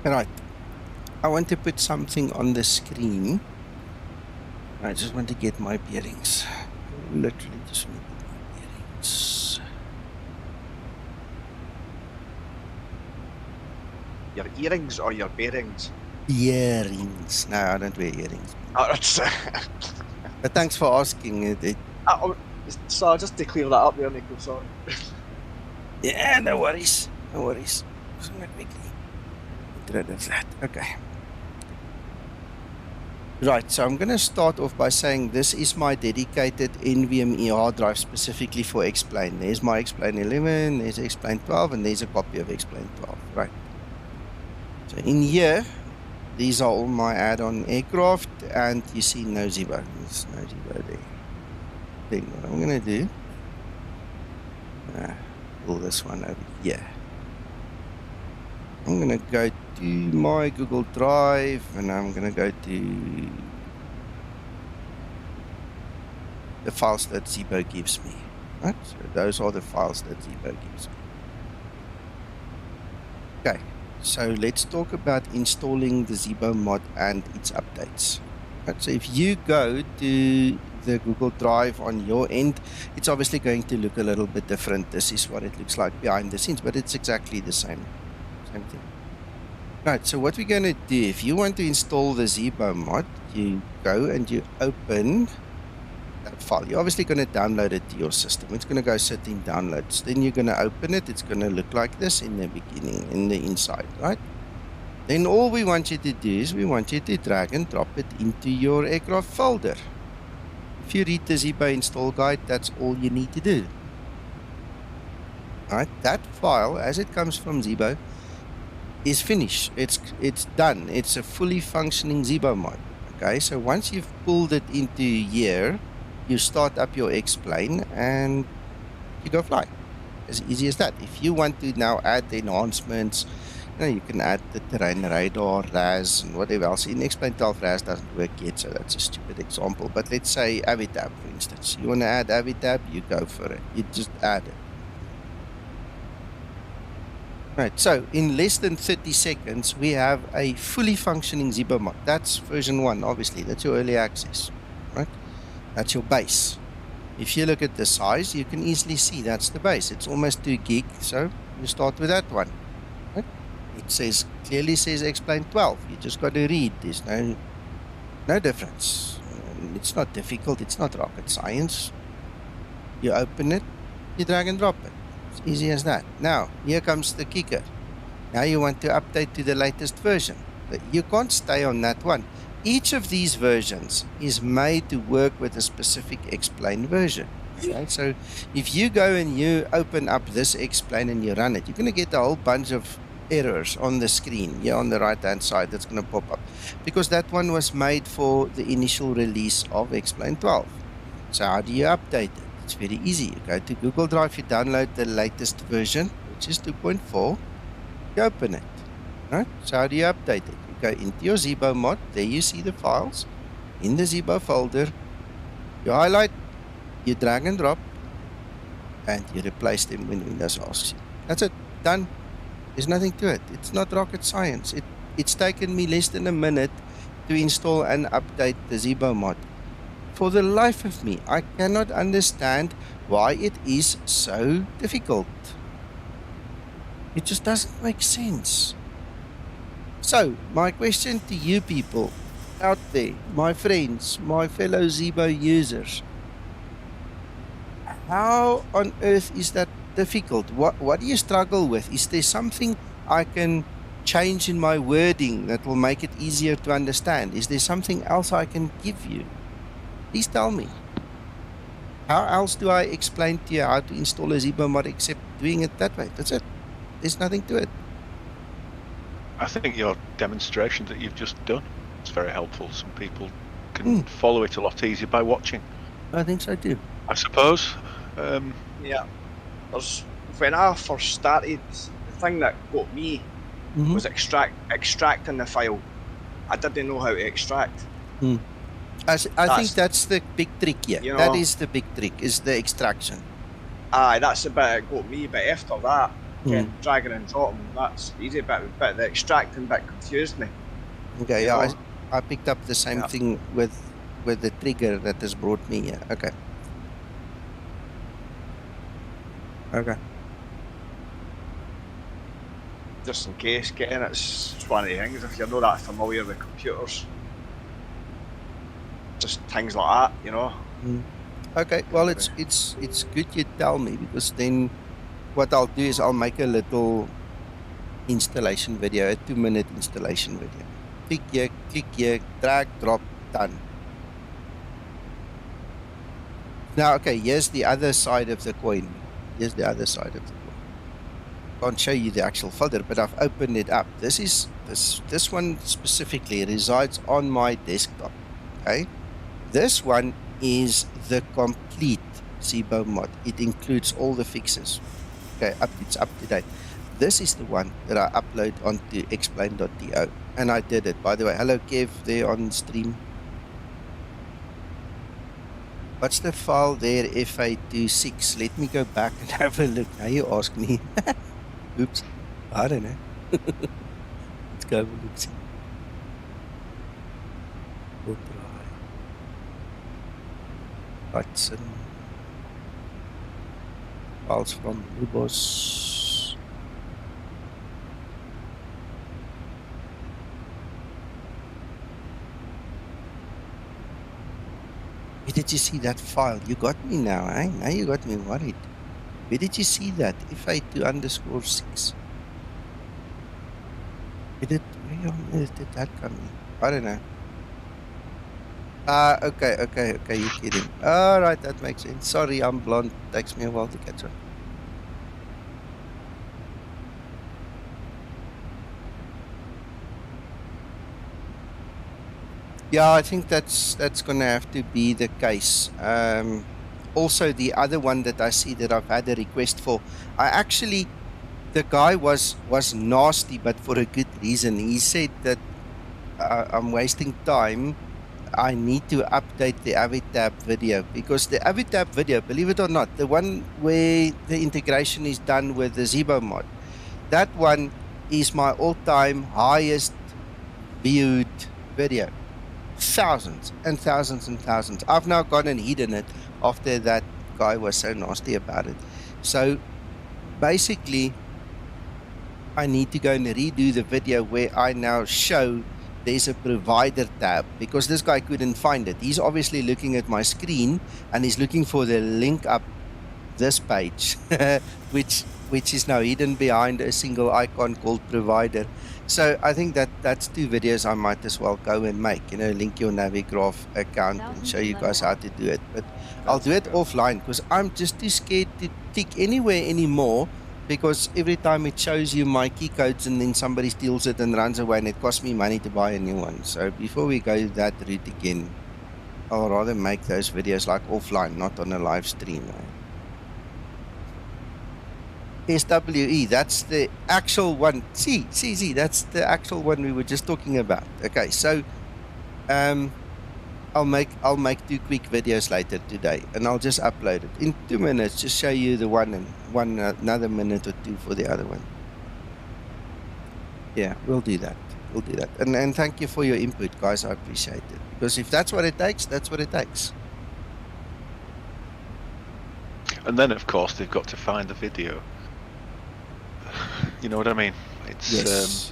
Right. I want to put something on the screen. I just want to get my bearings. I literally just want to get my bearings. Your earrings or your bearings? Earrings. No, I don't wear earrings. Oh, it's, But thanks for asking. so just to clear that up there, Nico, sorry. Yeah, no worries. No worries. Just want to quickly get rid of that. Okay. Right, so I'm going to start off by saying this is my dedicated NVMe hard drive specifically for Explain. There's my Explain 11, there's Explain 12, and there's a copy of Explain 12. Right. So in here, these are all my add-on aircraft, and you see no Zebo. There's no Zebo there. Then what I'm going to do, pull this one over here. I'm going to go to my Google Drive, and I'm going to go to the files that Zebo gives me. Right? So those are the files that Zebo gives me. Okay, so let's talk about installing the Zibo mod and its updates. Right, so if you go to the Google Drive on your end, it's obviously going to look a little bit different. This is what it looks like behind the scenes, but it's exactly the same thing. Right, so what we're going to do, if you want to install the Zibo mod, you go and you open that file. You're obviously going to download it to your system. It's going to go sit in downloads. Then you're going to open it. It's going to look like this in the beginning, in the inside, right? Then all we want you to do is we want you to drag and drop it into your aircraft folder. If you read the Zebo install guide, that's all you need to do. All right, that file, as it comes from Zebo, is finished. It's done. It's a fully functioning Zibo mod. Okay, so once you've pulled it into here, you start up your Explain and you go fly. As easy as that. If you want to now add the enhancements, you can add the terrain radar, RAS, and whatever else. In Explain 12, RAS doesn't work yet, so that's a stupid example. But let's say Avitab, for instance. You want to add Avitab, you go for it. You just add it. Right, so in less than 30 seconds, we have a fully functioning Zibo mod. That's version 1, obviously. That's your early access, right? That's your base. If you look at the size, you can easily see that's the base. It's almost 2 gig, so you start with that one. Right? It clearly says Explain 12. You just got to read. There's no difference. It's not difficult. It's not rocket science. You open it, you drag and drop it. It's easy as that. Now, here comes the kicker. Now you want to update to the latest version. But you can't stay on that one. Each of these versions is made to work with a specific Explain version. Okay? So if you go and you open up this Explain and you run it, you're going to get a whole bunch of errors on the screen here on the right hand side that's going to pop up, because that one was made for the initial release of Explain 12. So how do you update it? It's very easy. You go to Google Drive, you download the latest version, which is 2.4, you open it. Right? So how do you update it? You go into your Zibo mod, there you see the files in the Zibo folder, you highlight, you drag and drop, and you replace them when Windows asks you. That's it, done. There's nothing to it. It's not rocket science. It's taken me less than a minute to install and update the Zibo mod. For the life of me, I cannot understand why it is so difficult. It just doesn't make sense. So, my question to you people out there, my friends, my fellow Zibo users, how on earth is that difficult? What do you struggle with? Is there something I can change in my wording that will make it easier to understand? Is there something else I can give you? Please tell me. How else do I explain to you how to install a Zibo mod except doing it that way? That's it. There's nothing to it. I think your demonstration that you've just done is very helpful. Some people can follow it a lot easier by watching. I think so too. I suppose. Yeah. When I first started, the thing that got me was extracting the file. I didn't know how to extract. I think that's the big trick here. You know, that is the big trick, is the extraction. Aye, that's the bit that got me. But after that, dragging and dropping, that's easy, but the extracting bit confused me. Okay, You yeah, know? I picked up the same thing with the trigger that has brought me here. Okay. Okay. Just in case, getting it's one of the things, if you're not that familiar with computers, just things like that, you know. Okay, well, it's good you tell me, because then what I'll do is I'll make a little installation video, a 2-minute installation video. Click here, drag, drop, done. Now, okay, here's the other side of the coin. Here's the other side of the coin. Can't show you the actual folder, but I've opened it up. This one specifically resides on my desktop. Okay, this one is the complete Zibo mod. It includes all the fixes. Okay, it's up to date. This is the one that I upload onto explain.to, and I did it. By the way, hello Kev there on stream. What's the file there, FA26? Let me go back and have a look. Now you ask me. Oops. I don't know. Let's go have a look. We'll try. Hudson. Files from Ubos. Where did you see that file? You got me now, eh? Now you got me worried. Where did you see that? FA2_6. Where on earth did that come in? I don't know. Okay, you're kidding. Alright, that makes sense. Sorry, I'm blonde. Takes me a while to catch up. Yeah, I think that's gonna have to be the case. Also, the other one that I see that I've had a request for, the guy was nasty, but for a good reason. He said that I'm wasting time. I need to update the Avitab video, because the Avitab video, believe it or not, the one where the integration is done with the Zibo mod, that one is my all-time highest viewed video. Thousands and thousands and thousands. I've now gone and hidden it after that guy was so nasty about it. So basically, I need to go and redo the video where I now show there's a provider tab, because this guy couldn't find it. He's obviously looking at my screen and he's looking for the link up this page, which is now hidden behind a single icon called provider. So I think that's 2 videos I might as well go and make, link your Navigraph account and show you guys how to do it. But I'll do it offline, because I'm just too scared to tick anywhere anymore, because every time it shows you my key codes and then somebody steals it and runs away, and it costs me money to buy a new one. So before we go that route again, I'll rather make those videos like offline, not on a live stream. SWE, that's the actual one. See, that's the actual one we were just talking about. Okay, so I'll make 2 quick videos later today, and I'll just upload it in 2 minutes. Just show you the one and another minute or 2 for the other one. Yeah, we'll do that. And thank you for your input, guys. I appreciate it, because if that's what it takes, that's what it takes. And then, of course, they've got to find the video. You know what I mean? It's yes.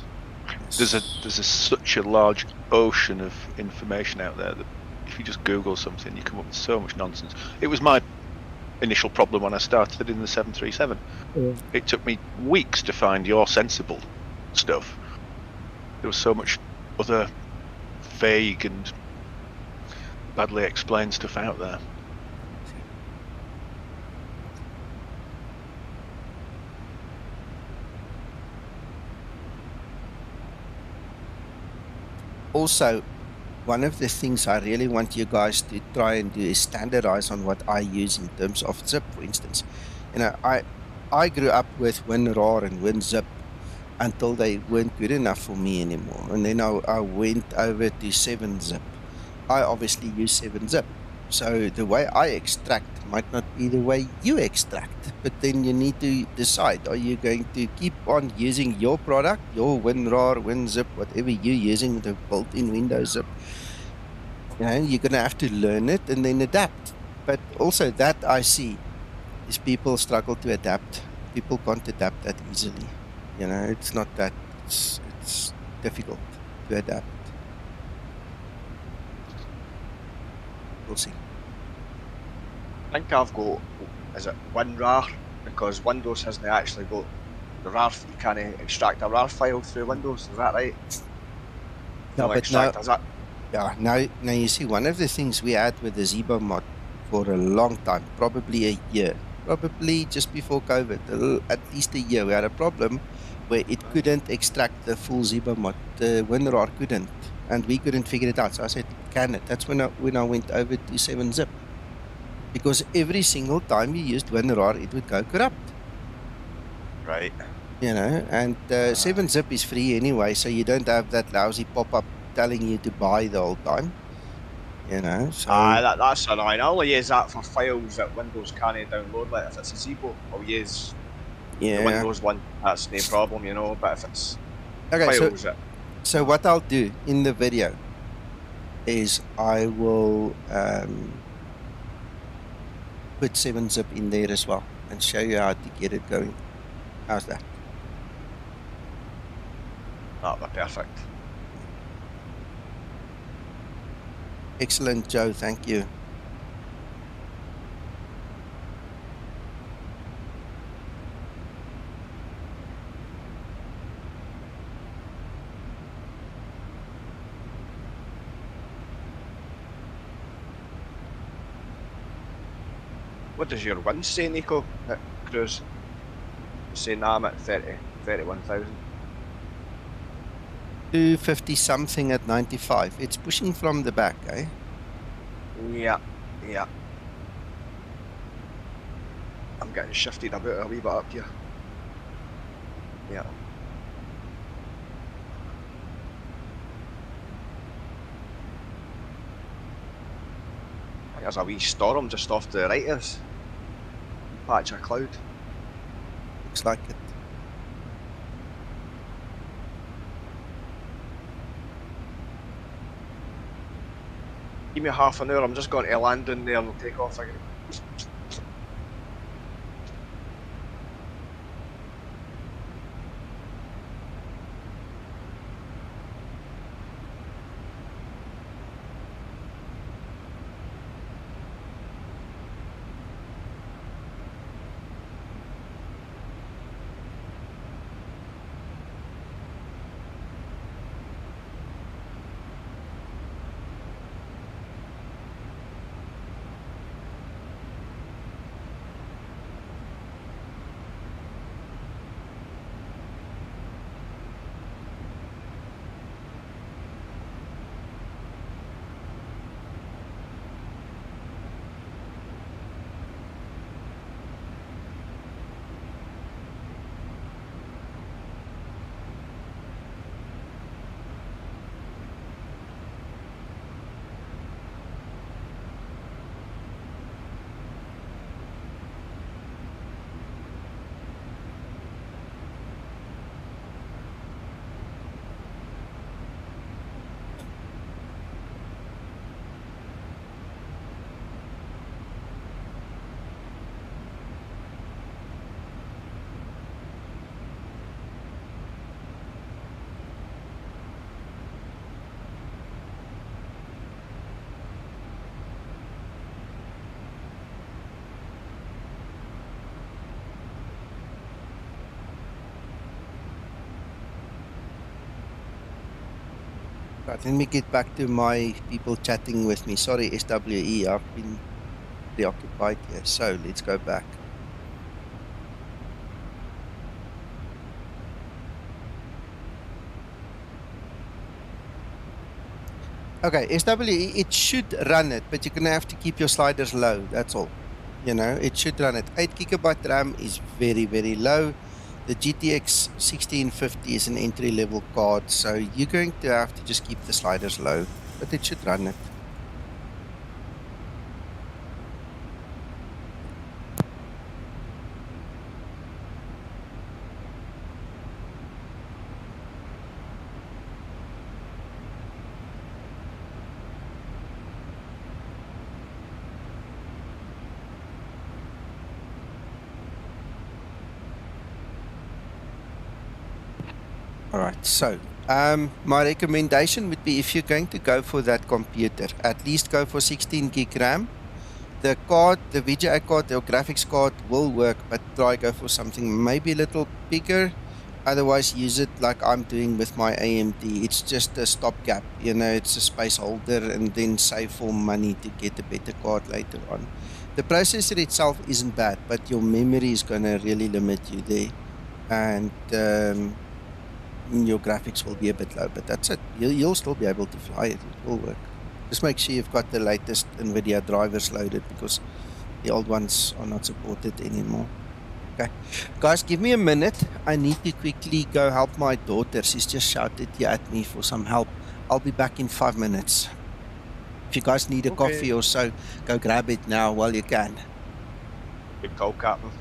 There's such a large ocean of information out there that if you just Google something, you come up with so much nonsense. It was my initial problem when I started in the 737. Yeah. It took me weeks to find your sensible stuff. There was so much other vague and badly explained stuff out there. Also, one of the things I really want you guys to try and do is standardize on what I use in terms of zip, for instance. I grew up with WinRAR and WinZip until they weren't good enough for me anymore. And then I went over to 7-zip. I obviously use 7-zip. So the way I extract might not be the way you extract. But then you need to decide, are you going to keep on using your product, your WinRAR, WinZip, whatever you're using, the built-in Windows zip? You know, you're going to have to learn it and then adapt. But also that I see is people struggle to adapt. People can't adapt that easily. You know, it's not that, it's difficult to adapt. We'll see. I think I've got, is it WinRAR? Because Windows hasn't actually got the RAR, you can't extract a RAR file through Windows, is that right? No, but extract, is that? Yeah, now you see, one of the things we had with the Zibo Mod for a long time, probably a year, probably just before COVID, at least a year, we had a problem where it couldn't extract the full Zibo Mod. The WinRAR couldn't, and we couldn't figure it out. So I said, can it? That's when I went over to 7-zip. Because every single time you used WinRAR, it would go corrupt. Right. You know, and 7-zip is free anyway, so you don't have that lousy pop-up telling you to buy the whole time. You know, so that's annoying. I only use that for files that Windows can't download. Like if it's a Zebo, I'll use the Windows one. That's no problem, you know. But if it's files so what I'll do in the video is I will put 7-zip in there as well and show you how to get it going. How's that? That'll be perfect. Excellent, Joe. Thank you. What does your win say, Nico, at cruise? You say, nah, I'm at 31,000. 250 something at 95. It's pushing from the back, eh? Yeah. I'm getting shifted a wee bit up here. Yeah. There's a wee storm just off to the right of us. Patch of cloud. Looks like it. Give me half an hour, I'm just going to land in there and we'll take off again. Right, let me get back to my people chatting with me. Sorry, SWE, I've been preoccupied here. So let's go back. Okay, SWE, it should run it, but you're going to have to keep your sliders low. That's all. You know, it should run it. 8 GB RAM is very, very low. The GTX 1650 is an entry-level card, so you're going to have to just keep the sliders low, but it should run it. All right, so my recommendation would be if you're going to go for that computer, at least go for 16 gig RAM. The card, the VGA card, the graphics card will work, but try go for something maybe a little bigger. Otherwise, use it like I'm doing with my AMD. It's just a stopgap, you know, it's a space holder, and then save for money to get a better card later on. The processor itself isn't bad, but your memory is going to really limit you there. And your graphics will be a bit low, but that's it. You'll still be able to fly it. It will work. Just make sure you've got the latest NVIDIA drivers loaded, because the old ones are not supported anymore. Okay. Guys, give me a minute. I need to quickly go help my daughter. She's just shouted here at me for some help. I'll be back in 5 minutes. If you guys need a coffee or so, go grab it now while you can. Good call, Captain.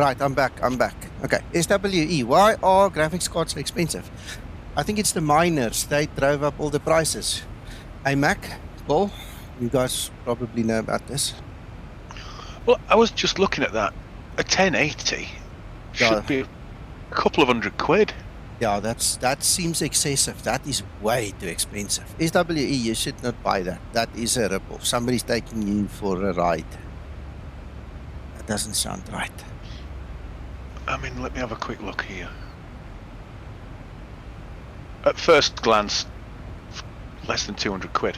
Right, I'm back. Okay, SWE, why are graphics cards so expensive? I think it's the miners. They drove up all the prices. Hey, Mac, Paul, you guys probably know about this. Well, I was just looking at that. A 1080 should be a couple of £100. Yeah, that seems excessive. That is way too expensive. SWE, you should not buy that. That is a rip-off. Somebody's taking you for a ride. That doesn't sound right. I mean, let me have a quick look here. At first glance, less than £200.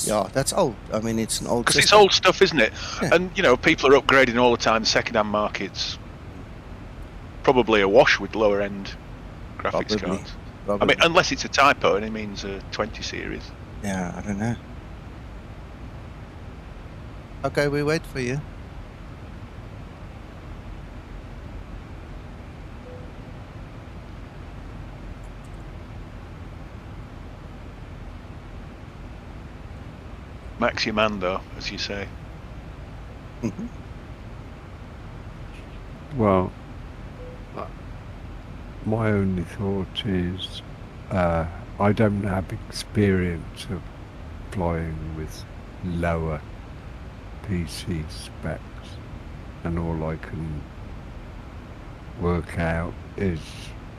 Yeah, that's old. I mean, it's an old. Because it's old stuff, isn't it? Yeah. And you know, people are upgrading all the time. The second-hand market's probably awash with lower-end graphics cards. Probably. I mean, unless it's a typo and it means a 20 series. Yeah, I don't know. Okay, we wait for you. Max your man, though, as you say. Mhm. Well, my only thought is I don't have experience of flying with lower PC specs, and all I can work out is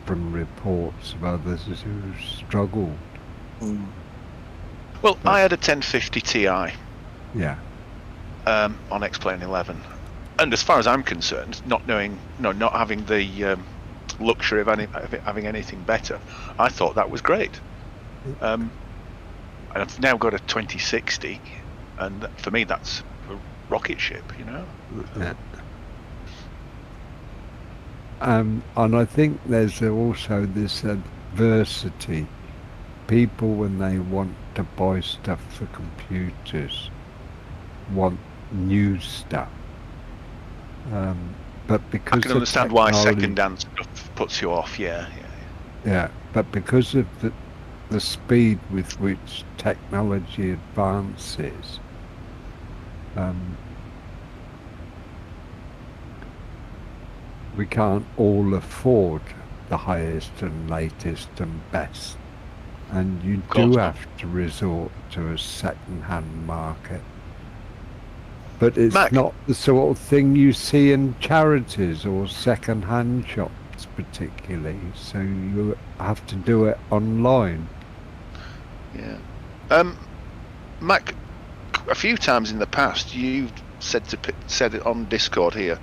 from reports of others who struggled. Mm. Well, I had a 1050 Ti Yeah. on X-Plane 11, and as far as I'm concerned, not having the luxury of having anything better, I thought that was great. And I've now got a 2060, and for me that's a rocket ship, you know. Yeah. And I think there's also this adversity. People, when they want to buy stuff for computers, want new stuff. But because I can understand why second-hand stuff puts you off. Yeah. Yeah, but because of the speed with which technology advances, we can't all afford the highest and latest and best. And you do have to resort to a second-hand market. But it's not the sort of thing you see in charities or second-hand shops particularly, so you have to do it online. Yeah. Mac, a few times in the past you've said it on Discord here,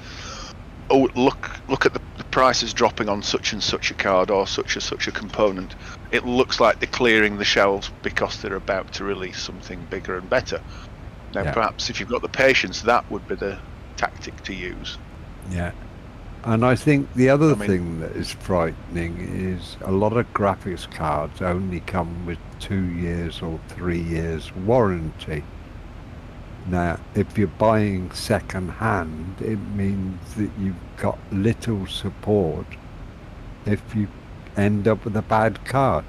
oh, look at the prices dropping on such and such a card or such a component. It looks like they're clearing the shelves because they're about to release something bigger and better. Now, perhaps if you've got the patience, that would be the tactic to use. Yeah. And I think the other thing that is frightening is a lot of graphics cards only come with 2 years or 3 years warranty. Now, if you're buying second hand, it means that you've got little support if you end up with a bad card.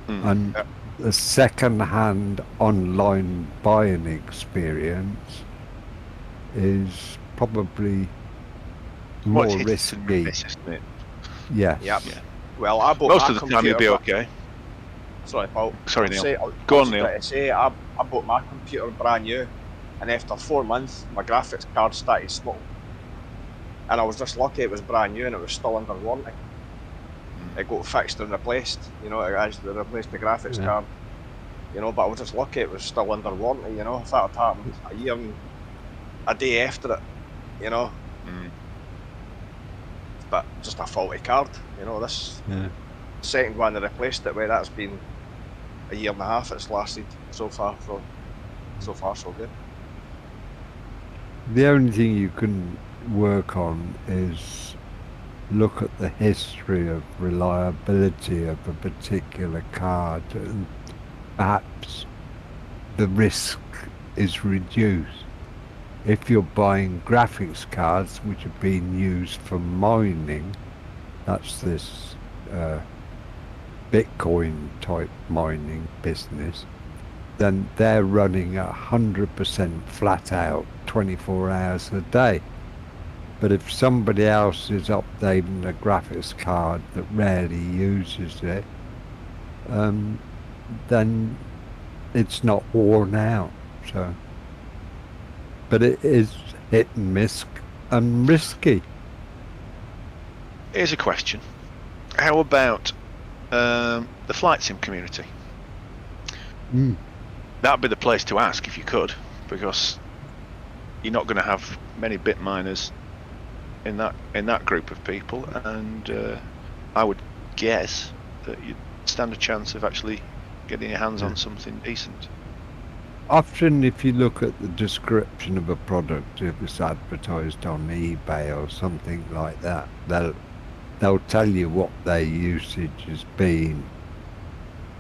And the second hand online buying experience is probably more risky. Isn't it? Yes. Yep. Yeah. Well, I bought most my of the time you'll be okay. Sorry, Paul. Sorry, Neil. Go on, Neil. I bought my computer brand new, and after 4 months, my graphics card started smoking. And I was just lucky it was brand new and it was still under warranty. It got fixed and replaced, you know, it actually replaced the graphics card. You know, but I was just lucky it was still under warranty, you know. If that had happened a year and a day after it, you know. But just a faulty card, you know. This second one they replaced it with, that's been a year and a half it's lasted so far, so good. The only thing you can work on is look at the history of reliability of a particular card, and perhaps the risk is reduced. If you're buying graphics cards which are being used for mining, that's this Bitcoin type mining business, then they're running 100% flat out 24 hours a day. But if somebody else is updating a graphics card that rarely uses it, then it's not worn out. So, but it is hit and miss and risky. Here's a question. How about the flight sim community? That'd be the place to ask if you could, because you're not going to have many bit miners in that group of people, and I would guess that you'd stand a chance of actually getting your hands on something decent. Often, if you look at the description of a product, if it's advertised on eBay or something like that, they'll tell you what their usage has been.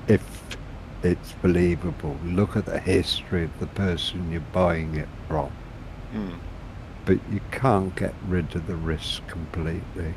If it's believable, look at the history of the person you're buying it from. But you can't get rid of the risk completely.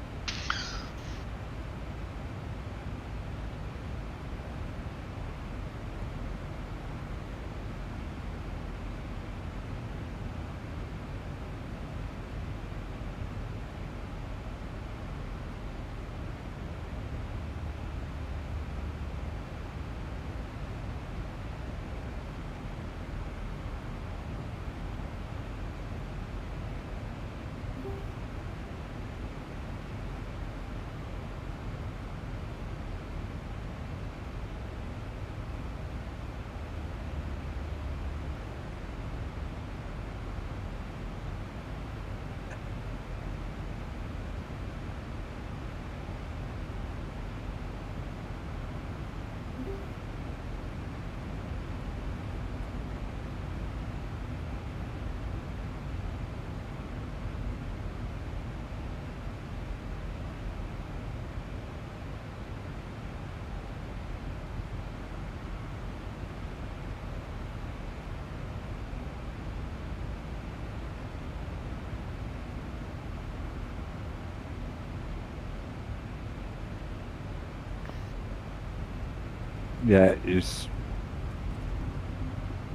Yeah, it's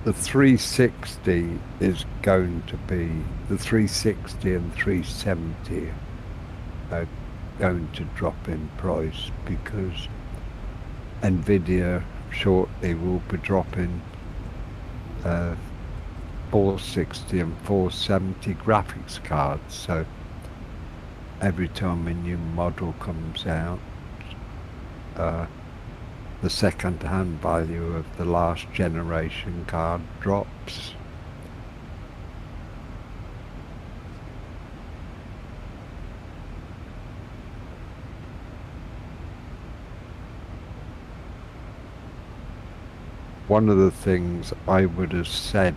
the 360 is going to be the 360 and 370 are going to drop in price because Nvidia shortly will be dropping 460 and 470 graphics cards. So every time a new model comes out, the second-hand value of the last generation card drops. One of the things I would have said,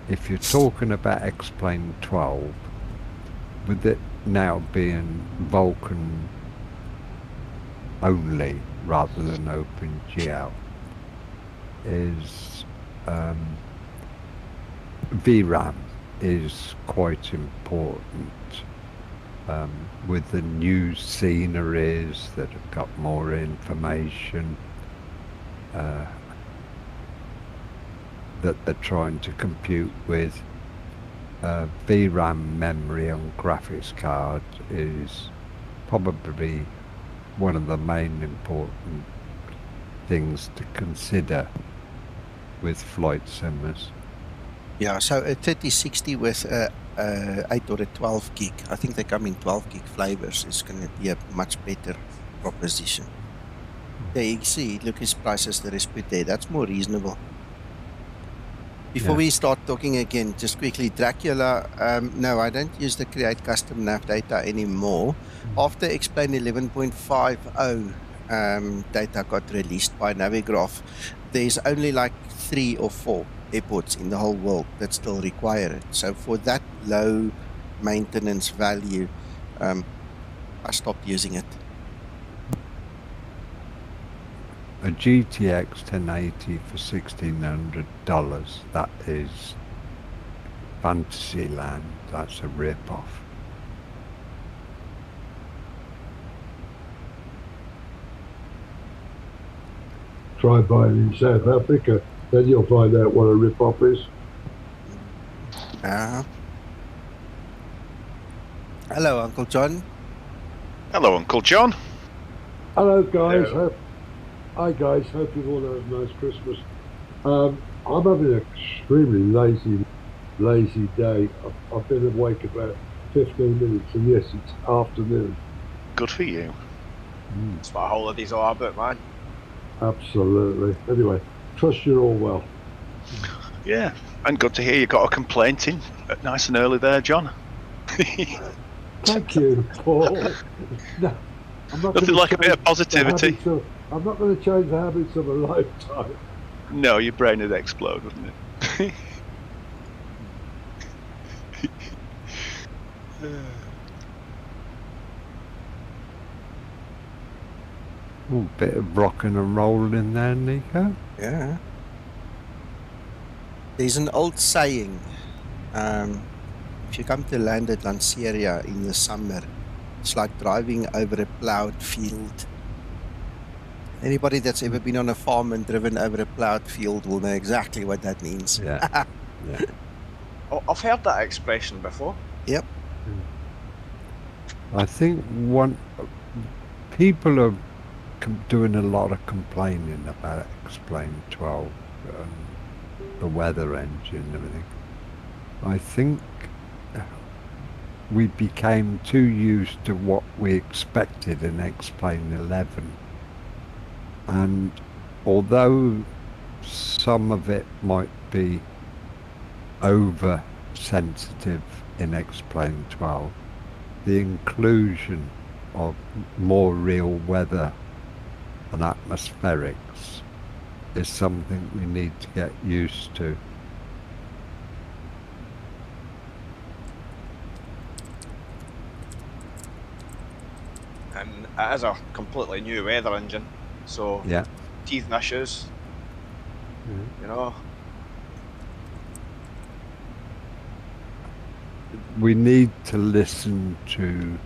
if you're talking about X-Plane 12, with it now being Vulkan only rather than OpenGL, is VRAM is quite important with the new sceneries that have got more information that they're trying to compute with. VRAM memory on graphics cards is probably one of the main important things to consider with flight simmers. Yeah, so a 3060 with 8 or a 12 gig, I think they come in 12 gig flavors, is going to be a much better proposition. There you see, look his prices that is put there, that's more reasonable. Before we start talking again, just quickly, Dracula, no, I don't use the create custom nav data anymore. After Explain 11.50 data got released by Navigraph, there's only like 3 or 4 airports in the whole world that still require it. So for that low maintenance value, I stopped using it. A GTX 1080 for $1,600, that is Fantasyland, that's a rip-off. Try buying in South Africa, then you'll find out what a rip-off is. Hello, Uncle John. Hello, Uncle John. Hello, guys. Hi, guys. Hope you've all had a nice Christmas. I'm having an extremely lazy day. I've been awake about 15 minutes, and yes, it's afternoon. Good for you. That's what holidays are about, man. Absolutely. Anyway, trust you're all well. Yeah, and good to hear you got a complaint in nice and early there, John. Thank you, Paul. No, I'm not Nothing like a bit of positivity. I'm not going to change the habits of a lifetime. No, your brain would explode, wouldn't it? Ooh, bit of rocking and rolling in there, Nico. Yeah. There's an old saying. If you come to land at Lanseria in the summer, it's like driving over a plowed field. Anybody that's ever been on a farm and driven over a plowed field will know exactly what that means. Yeah. Yeah. Oh, I've heard that expression before. Yep. I think people are doing a lot of complaining about Explain 12, the weather engine and everything. I think we became too used to what we expected in Explain 11. And although some of it might be over-sensitive in Explain 12, the inclusion of more real weather and atmospherics is something we need to get used to. And it is a completely new weather engine, so Yeah. teething issues, you know. We need to listen to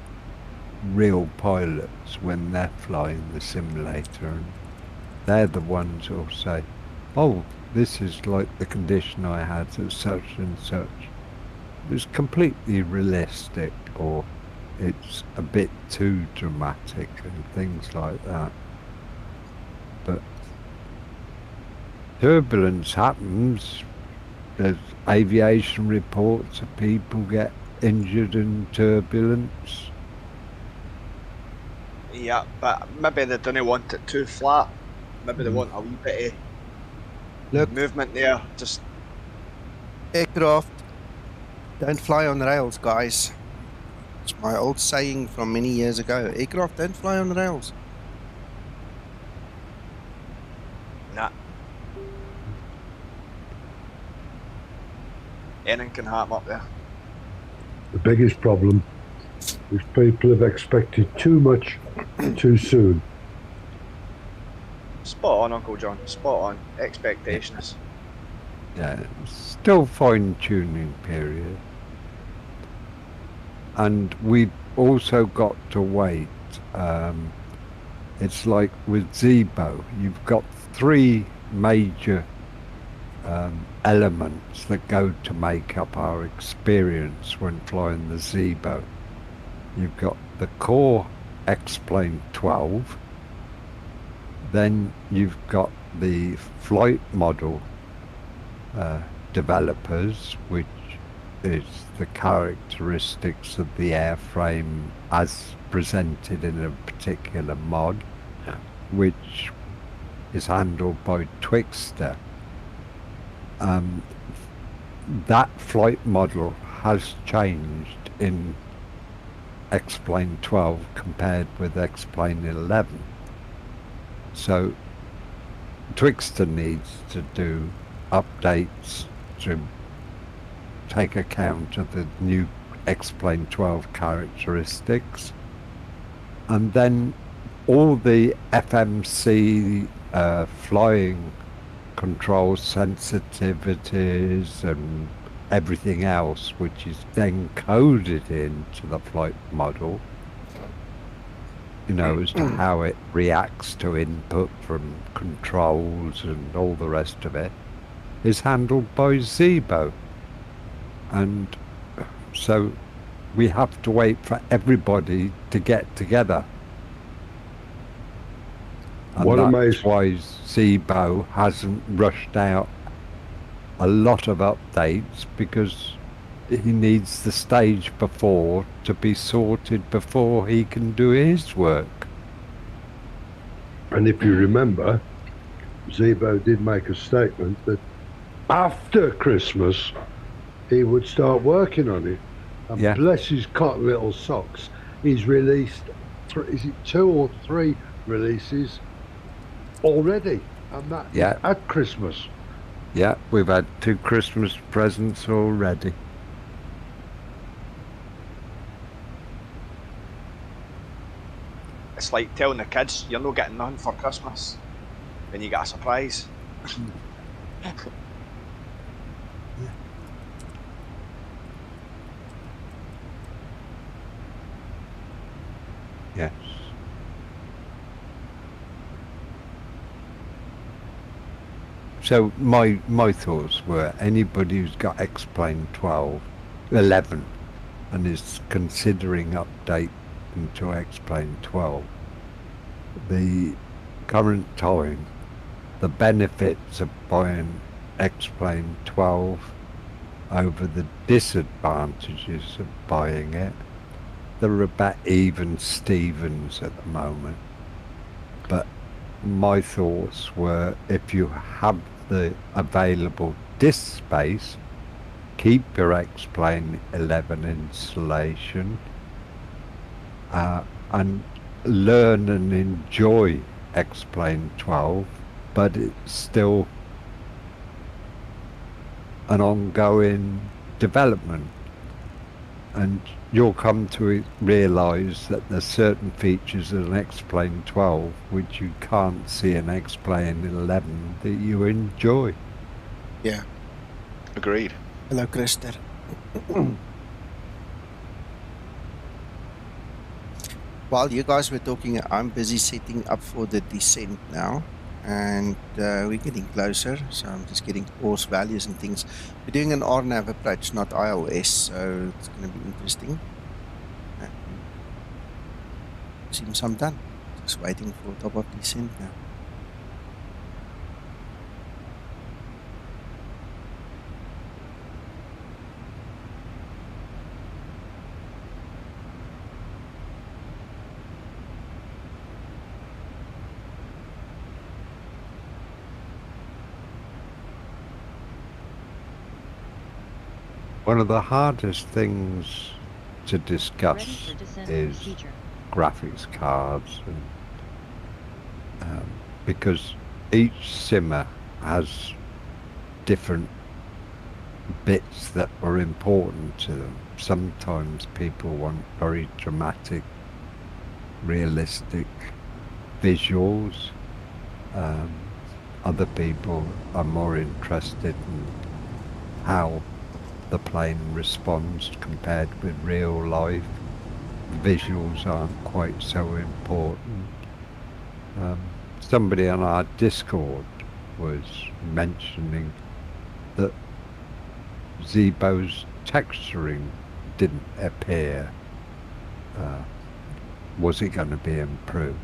real pilots when they're flying the simulator, and they're the ones who'll say, oh, this is like the condition I had at such and such. It's completely realistic, or it's a bit too dramatic and things like that. But turbulence happens. There's aviation reports of people get injured in turbulence. Yeah, but maybe they don't want it too flat. Maybe they want a wee bit of movement there. Just aircraft don't fly on rails, guys. It's my old saying from many years ago. Aircraft don't fly on rails. nah. Anything can happen up there. The biggest problem is people have expected too much too soon. Spot on, Uncle John. Spot on. Expectations. Yeah, still fine-tuning period. And we've also got to wait. It's like with Zebo, you've got three major elements that go to make up our experience when flying the Zebo. You've got the core X-Plane 12, then you've got the flight model developers, which is the characteristics of the airframe as presented in a particular mod, which is handled by Twixtor. That flight model has changed in X-Plane 12 compared with X-Plane 11. So Twixtor needs to do updates to take account of the new X-Plane 12 characteristics. And then all the FMC flying control sensitivities and everything else, which is then coded into the flight model, you know, as to how it reacts to input from controls and all the rest of it, is handled by Zebo. And so we have to wait for everybody to get together. And What that's amazing. why Zebo hasn't rushed out a lot of updates, because he needs the stage before to be sorted before he can do his work. And if you remember, Zebo did make a statement that after Christmas he would start working on it. And Yeah. bless his cotton little socks, he's released, is it 2 or 3 releases already? And that is Yeah. at Christmas. Yeah, we've had 2 Christmas presents already. It's like telling the kids you're not getting nothing for Christmas, and you get a surprise. Yes. So my thoughts were, anybody who's got X-Plane 11 and is considering update into X-Plane 12, the current time, the benefits of buying X-Plane 12 over the disadvantages of buying it, they're about even Stevens at the moment. But my thoughts were, if you have the available disk space, keep your X-Plane 11 installation and learn and enjoy X-Plane 12, but it's still an ongoing development, and you'll come to realise that there's certain features of an X-Plane 12 which you can't see in X-Plane 11 that you enjoy. Yeah. Agreed. Hello, Krister. While you guys were talking, I'm busy setting up for the descent now, and we're getting closer, so I'm just getting course values and things. We're doing an RNAV approach, not ILS, so it's going to be interesting. Seems I'm done. Just waiting for top of descent now. One of the hardest things to discuss is graphics cards, and because each simmer has different bits that are important to them. Sometimes people want very dramatic, realistic visuals. Other people are more interested in how the plane responds compared with real life. Visuals aren't quite so important. Somebody on our Discord was mentioning that Zebo's texturing didn't appear. Was it going to be improved?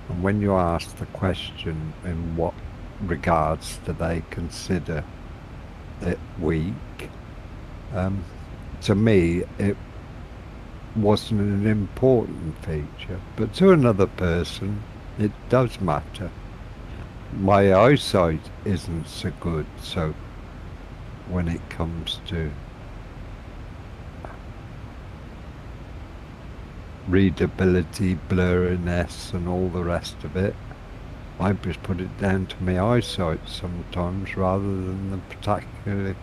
And when you ask the question, in what regards do they consider it weak, to me it wasn't an important feature, but to another person it does matter. My eyesight isn't so good, so when it comes to readability, blurriness and all the rest of it, I just put it down to my eyesight sometimes rather than the particularly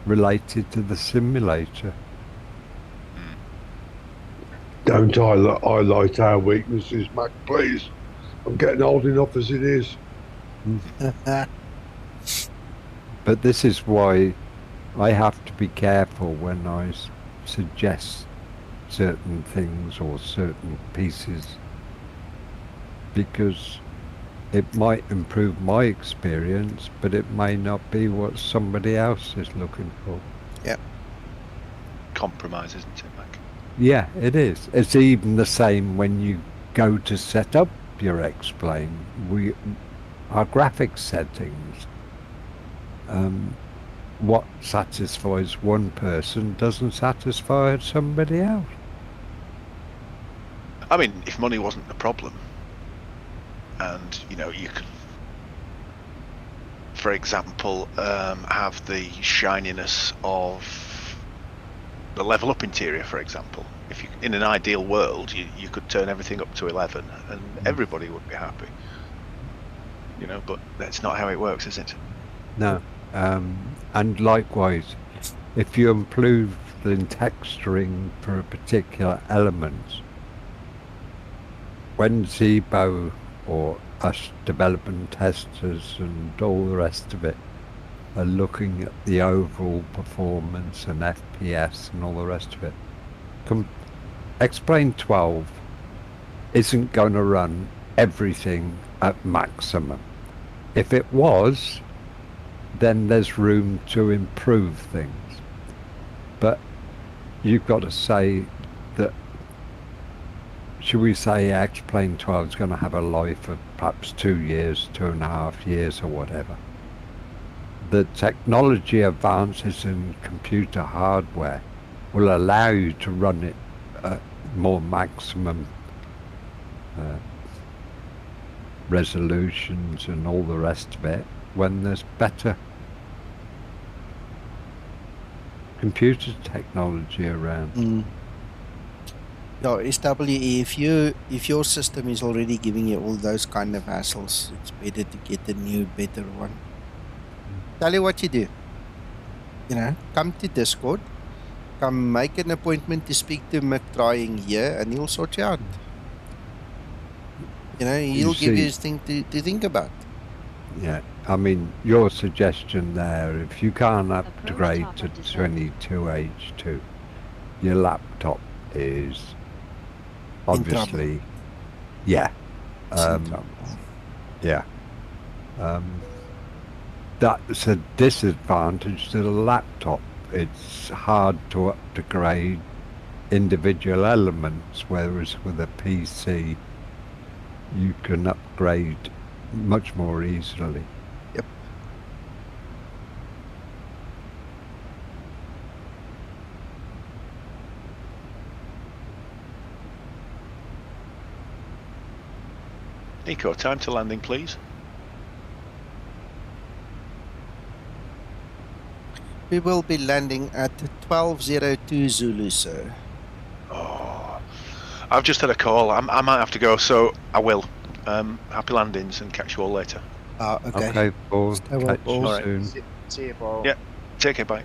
related to the simulator. Don't highlight our weaknesses, Mac, please. I'm getting old enough as it is. But this is why I have to be careful when I suggest certain things or certain pieces, because it might improve my experience, but it may not be what somebody else is looking for. Yeah. compromise, isn't it, Mac? Yeah, it is. It's even the same when you go to set up your X-plane. Our graphics settings, what satisfies one person doesn't satisfy somebody else. I mean, if money wasn't the problem, and you know, you could, for example, have the shininess of the level up interior, for example. If you, in an ideal world, you could turn everything up to 11 and everybody would be happy. You know, but that's not how it works, is it? No. And likewise, if you improve the texturing for a particular element, when Zebo or us development testers and all the rest of it are looking at the overall performance and FPS and all the rest of it, X-Plane 12 isn't going to run everything at maximum. If it was, then there's room to improve things. But you've got to say that, should we say X-Plane 12 is going to have a life of perhaps 2 years, 2.5 years or whatever. The technology advances in computer hardware will allow you to run it at more maximum resolutions and all the rest of it when there's better computer technology around. No, SWE, if your system is already giving you all those kind of hassles, it's better to get a new, better one. Tell you what you do. You know, come to Discord, come make an appointment to speak to McTrying here, and he'll sort you out. You know, he'll give you his thing to think about. Yeah, I mean, your suggestion there, if you can't upgrade to 22H2, your laptop is obviously, yeah, yeah. That's a disadvantage to the laptop. It's hard to upgrade individual elements, whereas with a PC, you can upgrade much more easily. Yep. Nico, time to landing, please. We will be landing at 1202 Zulu, sir. Oh, I've just had a call. I might have to go, so I will. Happy landings and catch you all later. Okay. Okay, Paul. Stay well, Catch Paul. you soon. See you, Paul. Yeah, take care, bye.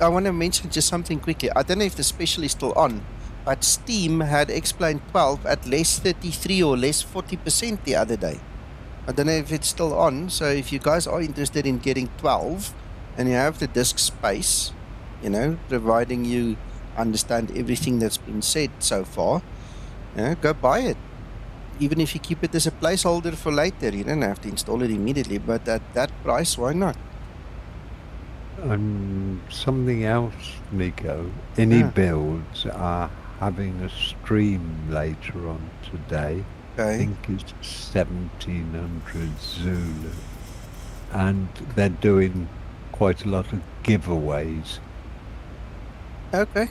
I want to mention just something quickly. I don't know if the special is still on, but Steam had X-Plane 12 at less 33 or less 40% the other day. I don't know if it's still on, so if you guys are interested in getting 12 and you have the disk space, you know, providing you understand everything that's been said so far, you know, go buy it. Even if you keep it as a placeholder for later, you don't have to install it immediately, but at that price, why not? Something else, Nico. Any builds are having a stream later on today. Okay. I think it's 1700 Zulu. And they're doing quite a lot of giveaways. Okay.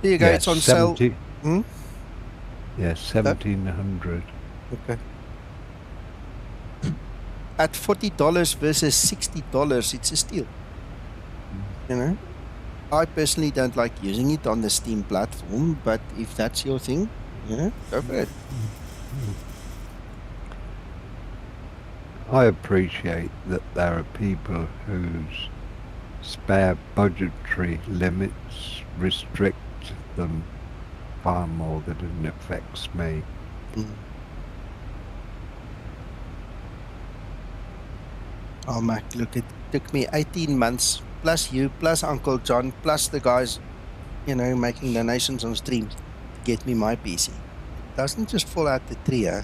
There you go, it's on sale. Yeah, 1700. Okay. At $40 versus $60, it's a steal. You know, I personally don't like using it on the Steam platform, but if that's your thing, you know, go for it. I appreciate that there are people whose spare budgetary limits restrict them far more than it affects me. Oh, Mac, look, it took me 18 months, plus you, plus Uncle John, plus the guys, you know, making donations on stream. get me my PC. It doesn't just fall out the tree, huh?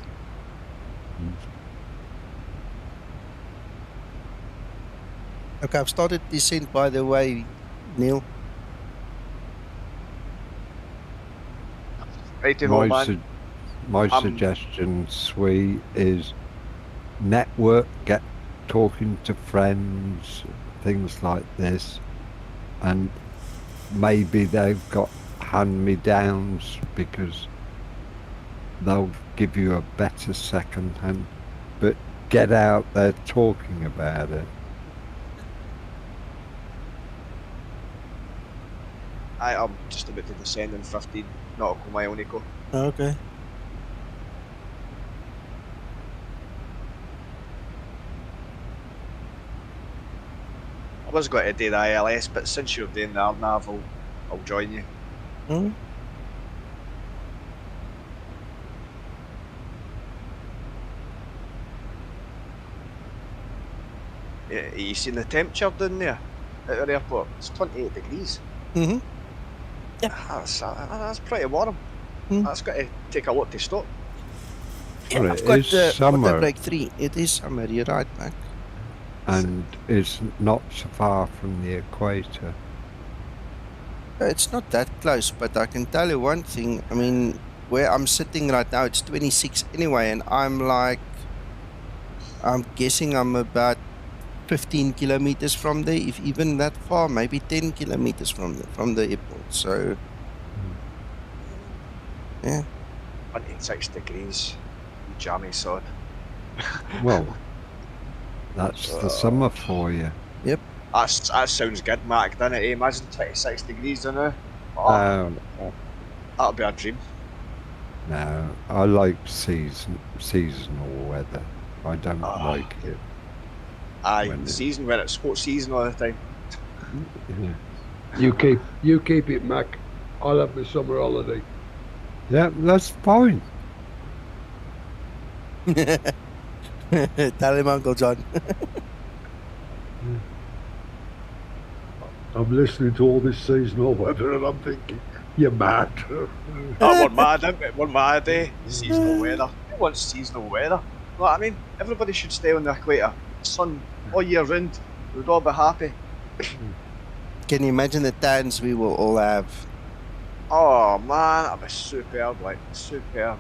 Okay, I've started descent, by the way, Neil. Righty-ho, man. My suggestion, Swee, is network, get talking to friends, things like this, and maybe they've got hand-me-downs because they'll give you a better second hand, but get out there talking about it. I'm just about to descend in 15 nautical mile, Nico. Okay. I was going to do the ILS, but since you're doing the RNAV, I'll join you. Hmm? Yeah, you seen the temperature down there at the airport? It's 28 degrees. Mm-hmm. Yeah. That's pretty warm. That's got to take a lot to stop. Yeah, Well, I've it got is the summer. break 3. It is summer, you're right, Mac. And it's not so far from the equator. It's not that close, but I can tell you one thing. I mean, where I'm sitting right now, it's 26 anyway, and I'm guessing I'm about 15 kilometers from there, if even that far, maybe 10 kilometers from the airport. So, yeah. 26 degrees. You jammy sod. Well, that's the summer for you. Yep. That sounds good, Mac, doesn't it? Imagine 26 degrees in there. That'll be a dream. No, I like seasonal weather. I don't like it. Season when it's hot season all the time. Yeah. You keep it, Mac. I'll have my summer holiday. Yeah, that's fine. Tell him, Uncle John. I'm listening to all this seasonal weather and I'm thinking, you're mad. We're mad, isn't it? We're mad, eh? Seasonal weather. Who wants seasonal weather? You know what I mean? Everybody should stay on the equator. Sun all year round. We'd all be happy. Can you imagine the tans we will all have? Oh man, that'd be superb, like superb.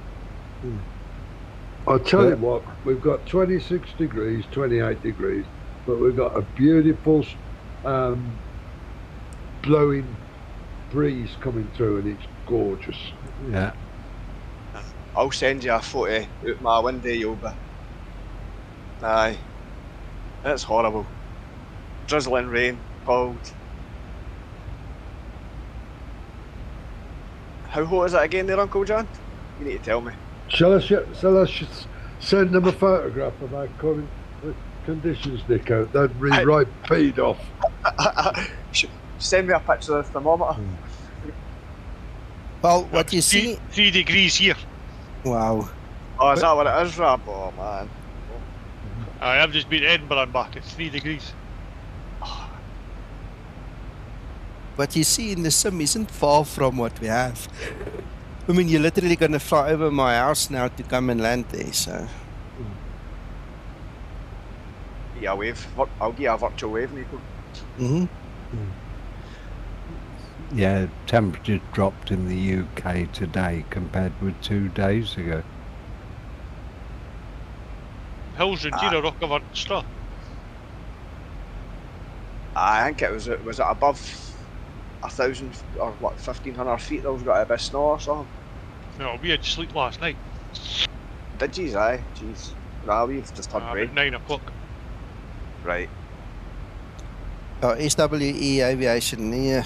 I'll tell you what, we've got 26 degrees, 28 degrees, but we've got a beautiful blowing breeze coming through and it's gorgeous. Yeah. I'll send you a photo out my window, you'll be. Aye. It's horrible. Drizzling rain, cold. How hot is it again there, Uncle John? You need to tell me. Shall I send them a photograph of our current conditions, Nico? They'd be right peed off. Send me a picture of the thermometer. Well, what you see... 3 degrees here. Wow. Oh, is that what it is, Rob? Oh, man. I've just been to Edinburgh and back. It's 3 degrees. What you see in the sim isn't far from what we have. I mean, you're literally going to fly over my house now to come and land there, so... Yeah, a wave. I'll give you a virtual wave, Nico. Mm-hmm. Yeah, temperatures dropped in the UK today compared with 2 days ago. Hills and Gina Rock covered in straw. I think it was it above 1,000 or what, 1,500 feet? There was got a bit of snow or something. No, we had sleep last night. Did you? Aye, jeez. Nah, we've just had break. At 9 o'clock. Right. SWE Aviation, yeah,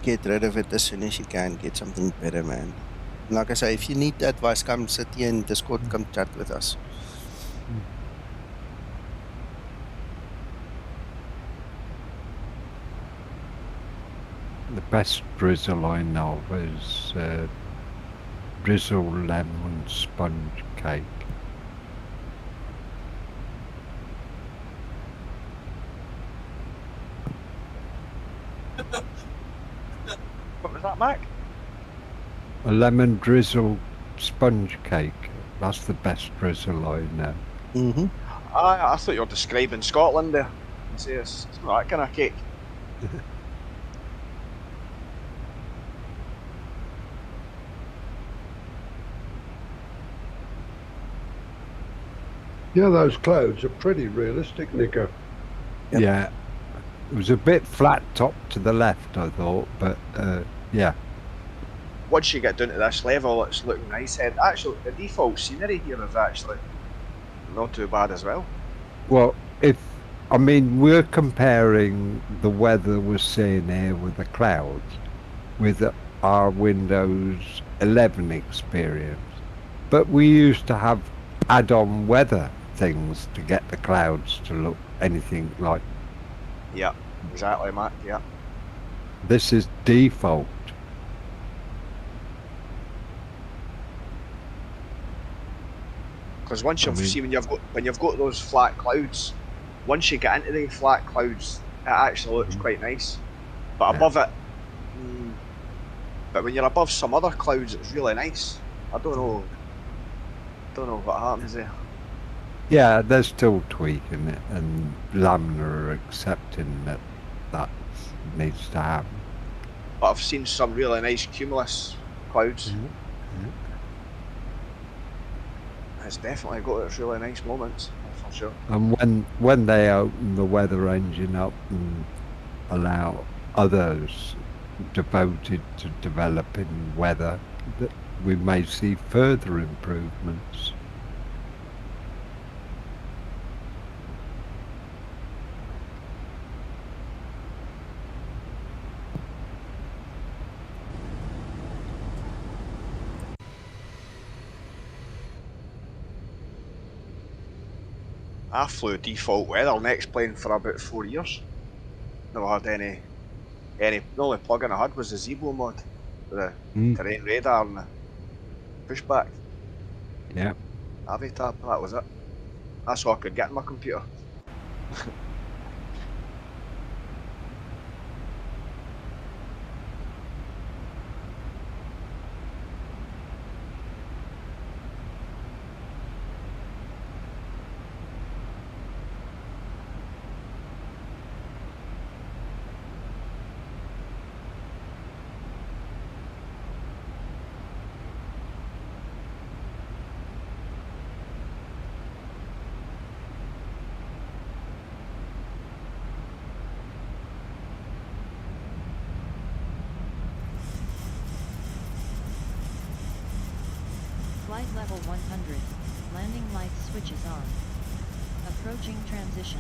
get rid of it as soon as you can. Get something better, man. Like I say, if you need advice, come sit here in Discord, come chat with us. The best drizzle I know is drizzle lemon sponge cake. What was that, Mac? A lemon drizzle sponge cake. That's the best drizzle I know. Mm-hmm. I thought you were describing Scotland there. You say it's not that kind of cake. Yeah, those clouds are pretty realistic, Nico. Yep. Yeah. It was a bit flat top to the left, I thought, but yeah. Once you get down to this level, it's looking nice. And actually, the default scenery here is actually not too bad as well. Well, we're comparing the weather we're seeing here with the clouds with our Windows 11 experience. But we used to have add-on weather things to get the clouds to look anything like. Yeah, exactly, Matt. Yeah. This is default. Because once you've seen when you've got those flat clouds, once you get into the flat clouds, it actually looks quite nice. But above it, but when you're above some other clouds, it's really nice. I don't know what happens there. Yeah, they're still tweaking it, and Lambda are accepting that needs to happen. But I've seen some really nice cumulus clouds. It's definitely got its really nice moments, for sure. And when they open the weather engine up and allow others devoted to developing weather, that we may see further improvements. I flew default weather next plane for about 4 years. Never had any. The only plugin I had was the Zibo Mod, the terrain radar and the pushback. Yeah. Avitab, that was it. That's all I could get on my computer. Flight level 100. Landing lights switches on. Approaching transition.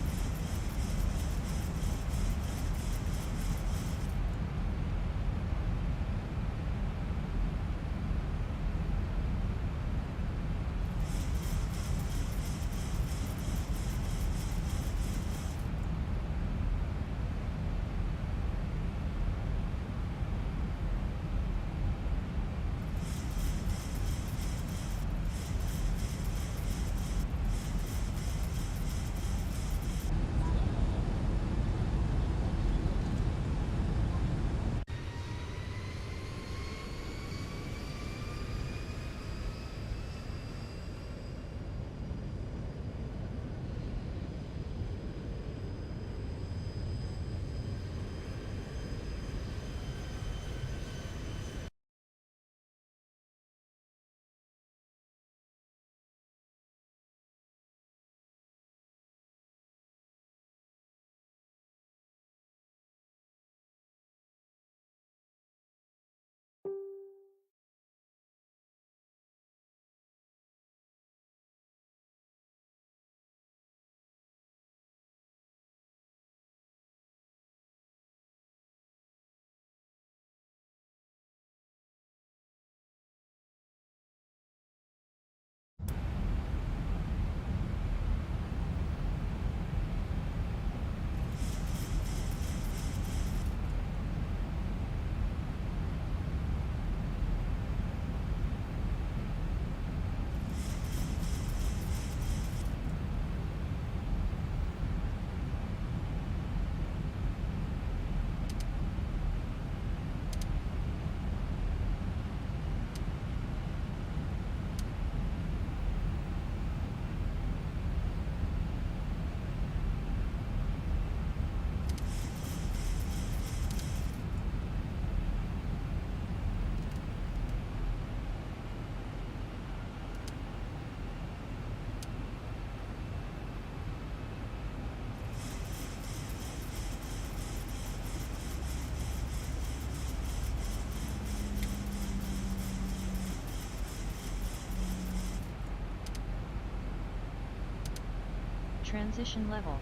Transition level.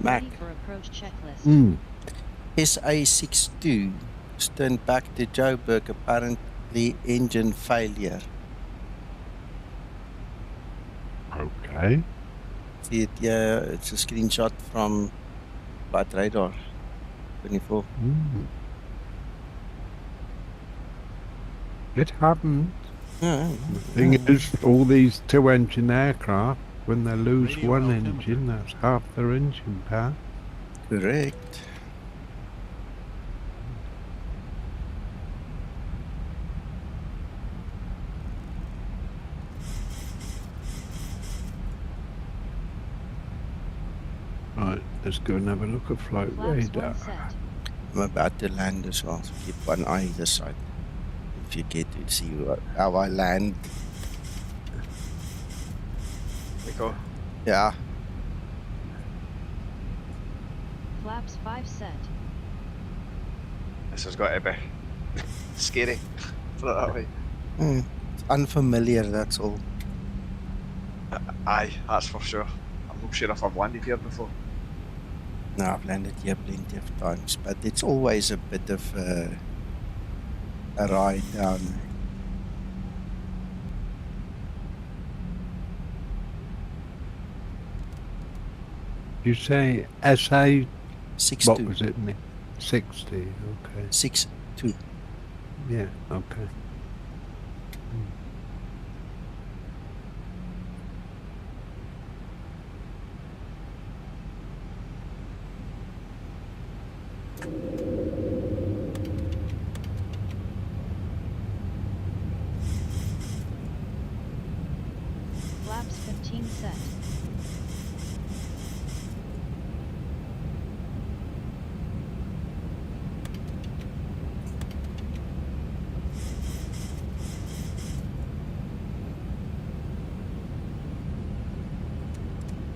Mac. Ready for approach checklist. SA62 turned back to Joburg, apparently engine failure. Okay. See it, yeah, it's a screenshot from Flight Radar 24. It happens. Yeah, The thing is, all these two-engine aircraft, when they lose one engine, that's half their engine power. Correct. Right, let's go and have a look at flight radar. I'm about to land as well, so keep one eye either side. If you get to see how I land. There you go. Yeah. Flaps 5 set. This has got to be scary. Put it that way. It's unfamiliar, that's all. Aye, that's for sure. I'm not sure if I've landed here before. No, I've landed here plenty of times, but it's always a bit of a ride down. You say SA? 62. What was it, Nick? 60, okay. 62. Yeah, okay. Flaps 15 set.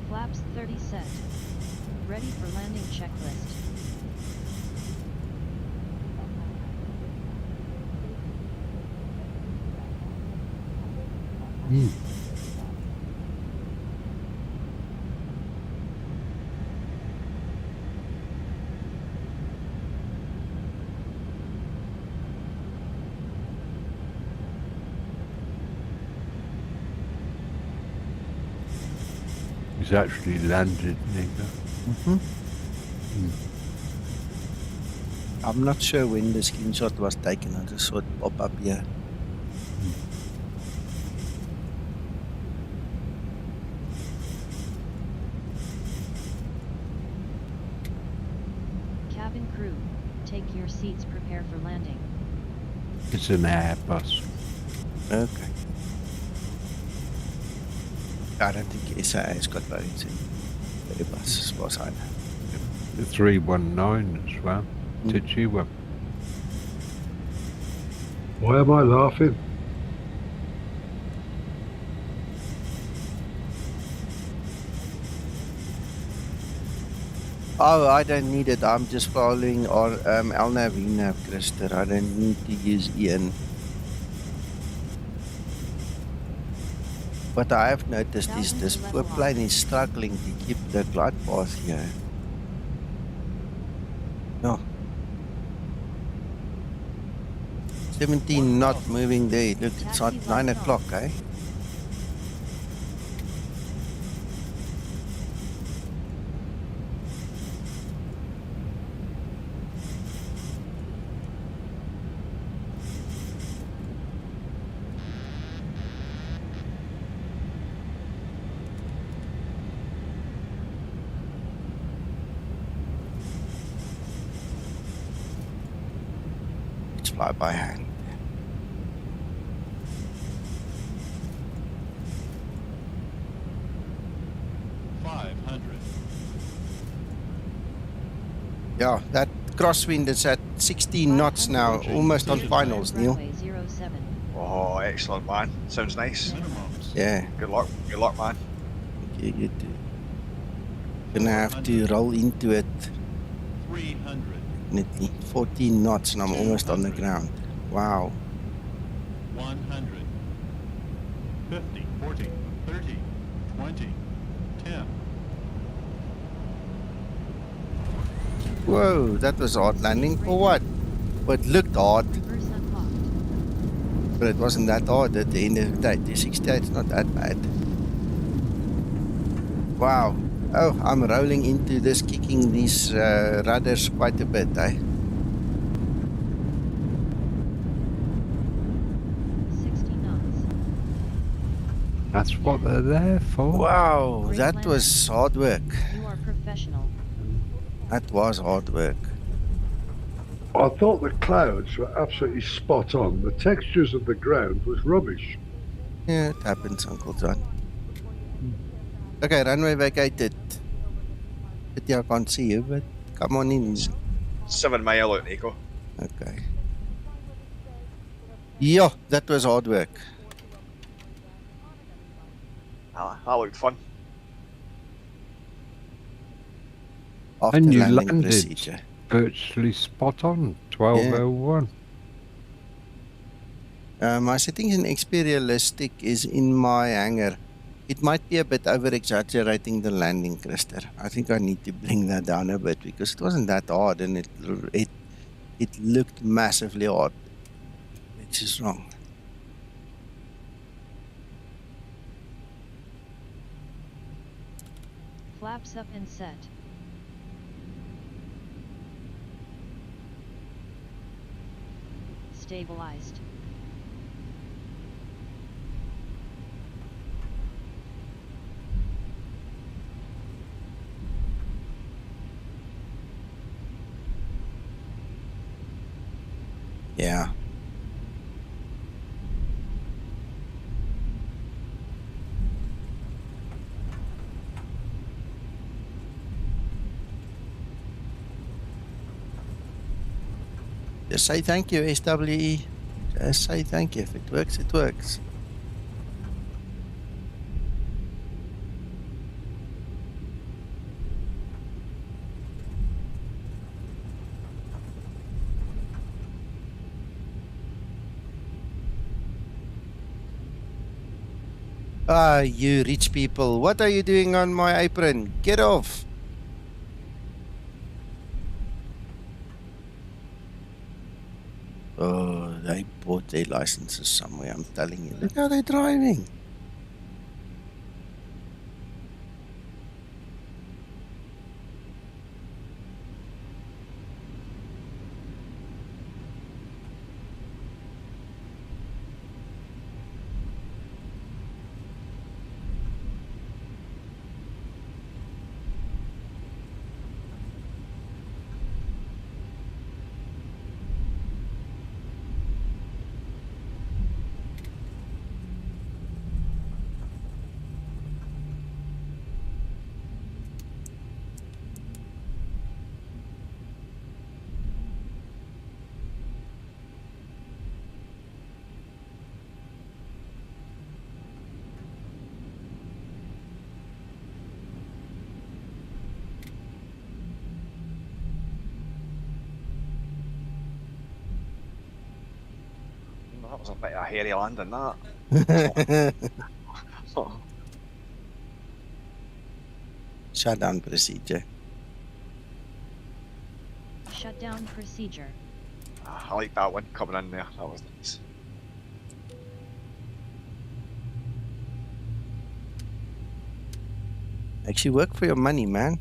Flaps 30 set. Ready for landing checklist. He's actually landed, Nico. I'm not sure when the screenshot was taken. I just saw it pop up here. Cabin crew, take your seats, prepare for landing. It's an Airbus. Okay. I don't think SA has got those in the bus, as far as I know. The 319 as well. Did you? Why am I laughing? Oh, I don't need it. I'm just following our LNAV, VNAV, Krister. I don't need to use Ian. What I have noticed is this poor plane is struggling to keep the glide path here. No. 17 not moving there. Look, it's at 9 o'clock, eh? Fly by hand. Yeah, that crosswind is at 16 knots now, almost on finals, Neil. Oh, excellent, man. Sounds nice. Yeah. Good luck, man. Okay, you too. Gonna have to roll into it. 14 knots and I'm almost on the ground. Wow. 100, 50, 40, 30, 20, 10, Whoa, that was hard landing for what? Well, it looked hard, Reverse unlocked. but it wasn't that hard at the end of the day. 268 is not that bad. Wow. Oh, I'm rolling into this, kicking these rudders quite a bit, eh? 60 knots. That's what they're there for. Wow, Great that landing. was hard work. You are professional. That was hard work. I thought the clouds were absolutely spot on. The textures of the ground was rubbish. Yeah, it happens, Uncle John. Okay, runway vacated. Pity I can't see you, but come on in. 7 mile out, Nico. Okay. Yeah, that was hard work. That looked fun. After And you landing landed procedure. virtually spot on, 1201. My settings in XP Realistic is in my hangar. It might be a bit over-exaggerating the landing, Krister. I think I need to bring that down a bit because it wasn't that hard and it looked massively hard, which is wrong. Flaps up and set. Stabilized. Yeah. Just say thank you, SWE. Just say thank you. If it works, it works. Ah, you rich people. What are you doing on my apron? Get off. Oh, they bought their licenses somewhere, I'm telling you. Look how they're driving. That was a bit of a hairy landing, that. Shutdown procedure. Shutdown procedure. I like that one coming in there. That was nice. Actually work for your money, man.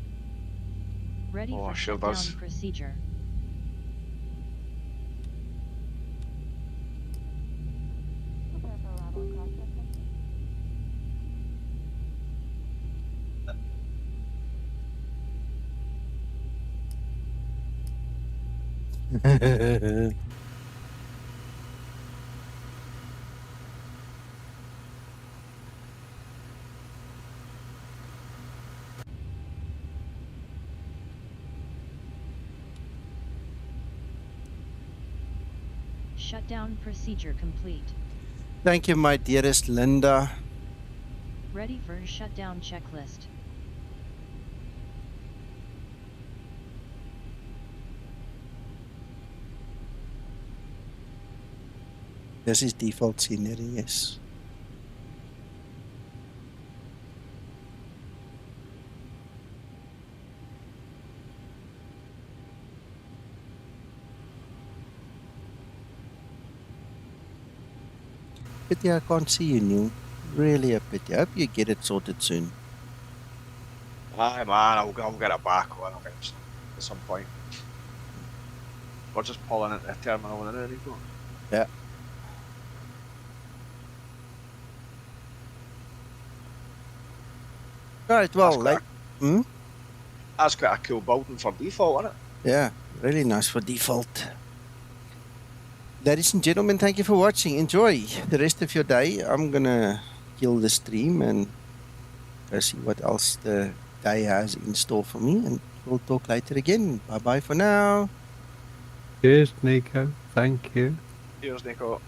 Ready Oh, for sure shutdown does. procedure. Shutdown procedure complete. Thank you, my dearest Linda. Ready for shutdown checklist. This is default scenery, yes. pity I can't see you, Neil. Really a pity. I hope you get it sorted soon. Aye, man, I'll get it back on eventually at some point. We're just pulling into the terminal now, Nico. Yeah. Right, well, like, that's quite a cool building for default, isn't it? Yeah, really nice for default. Ladies and gentlemen, thank you for watching. Enjoy the rest of your day. I'm gonna kill the stream and go see what else the day has in store for me, and we'll talk later again. Bye bye for now. Cheers, Nico. Thank you. Cheers, Nico.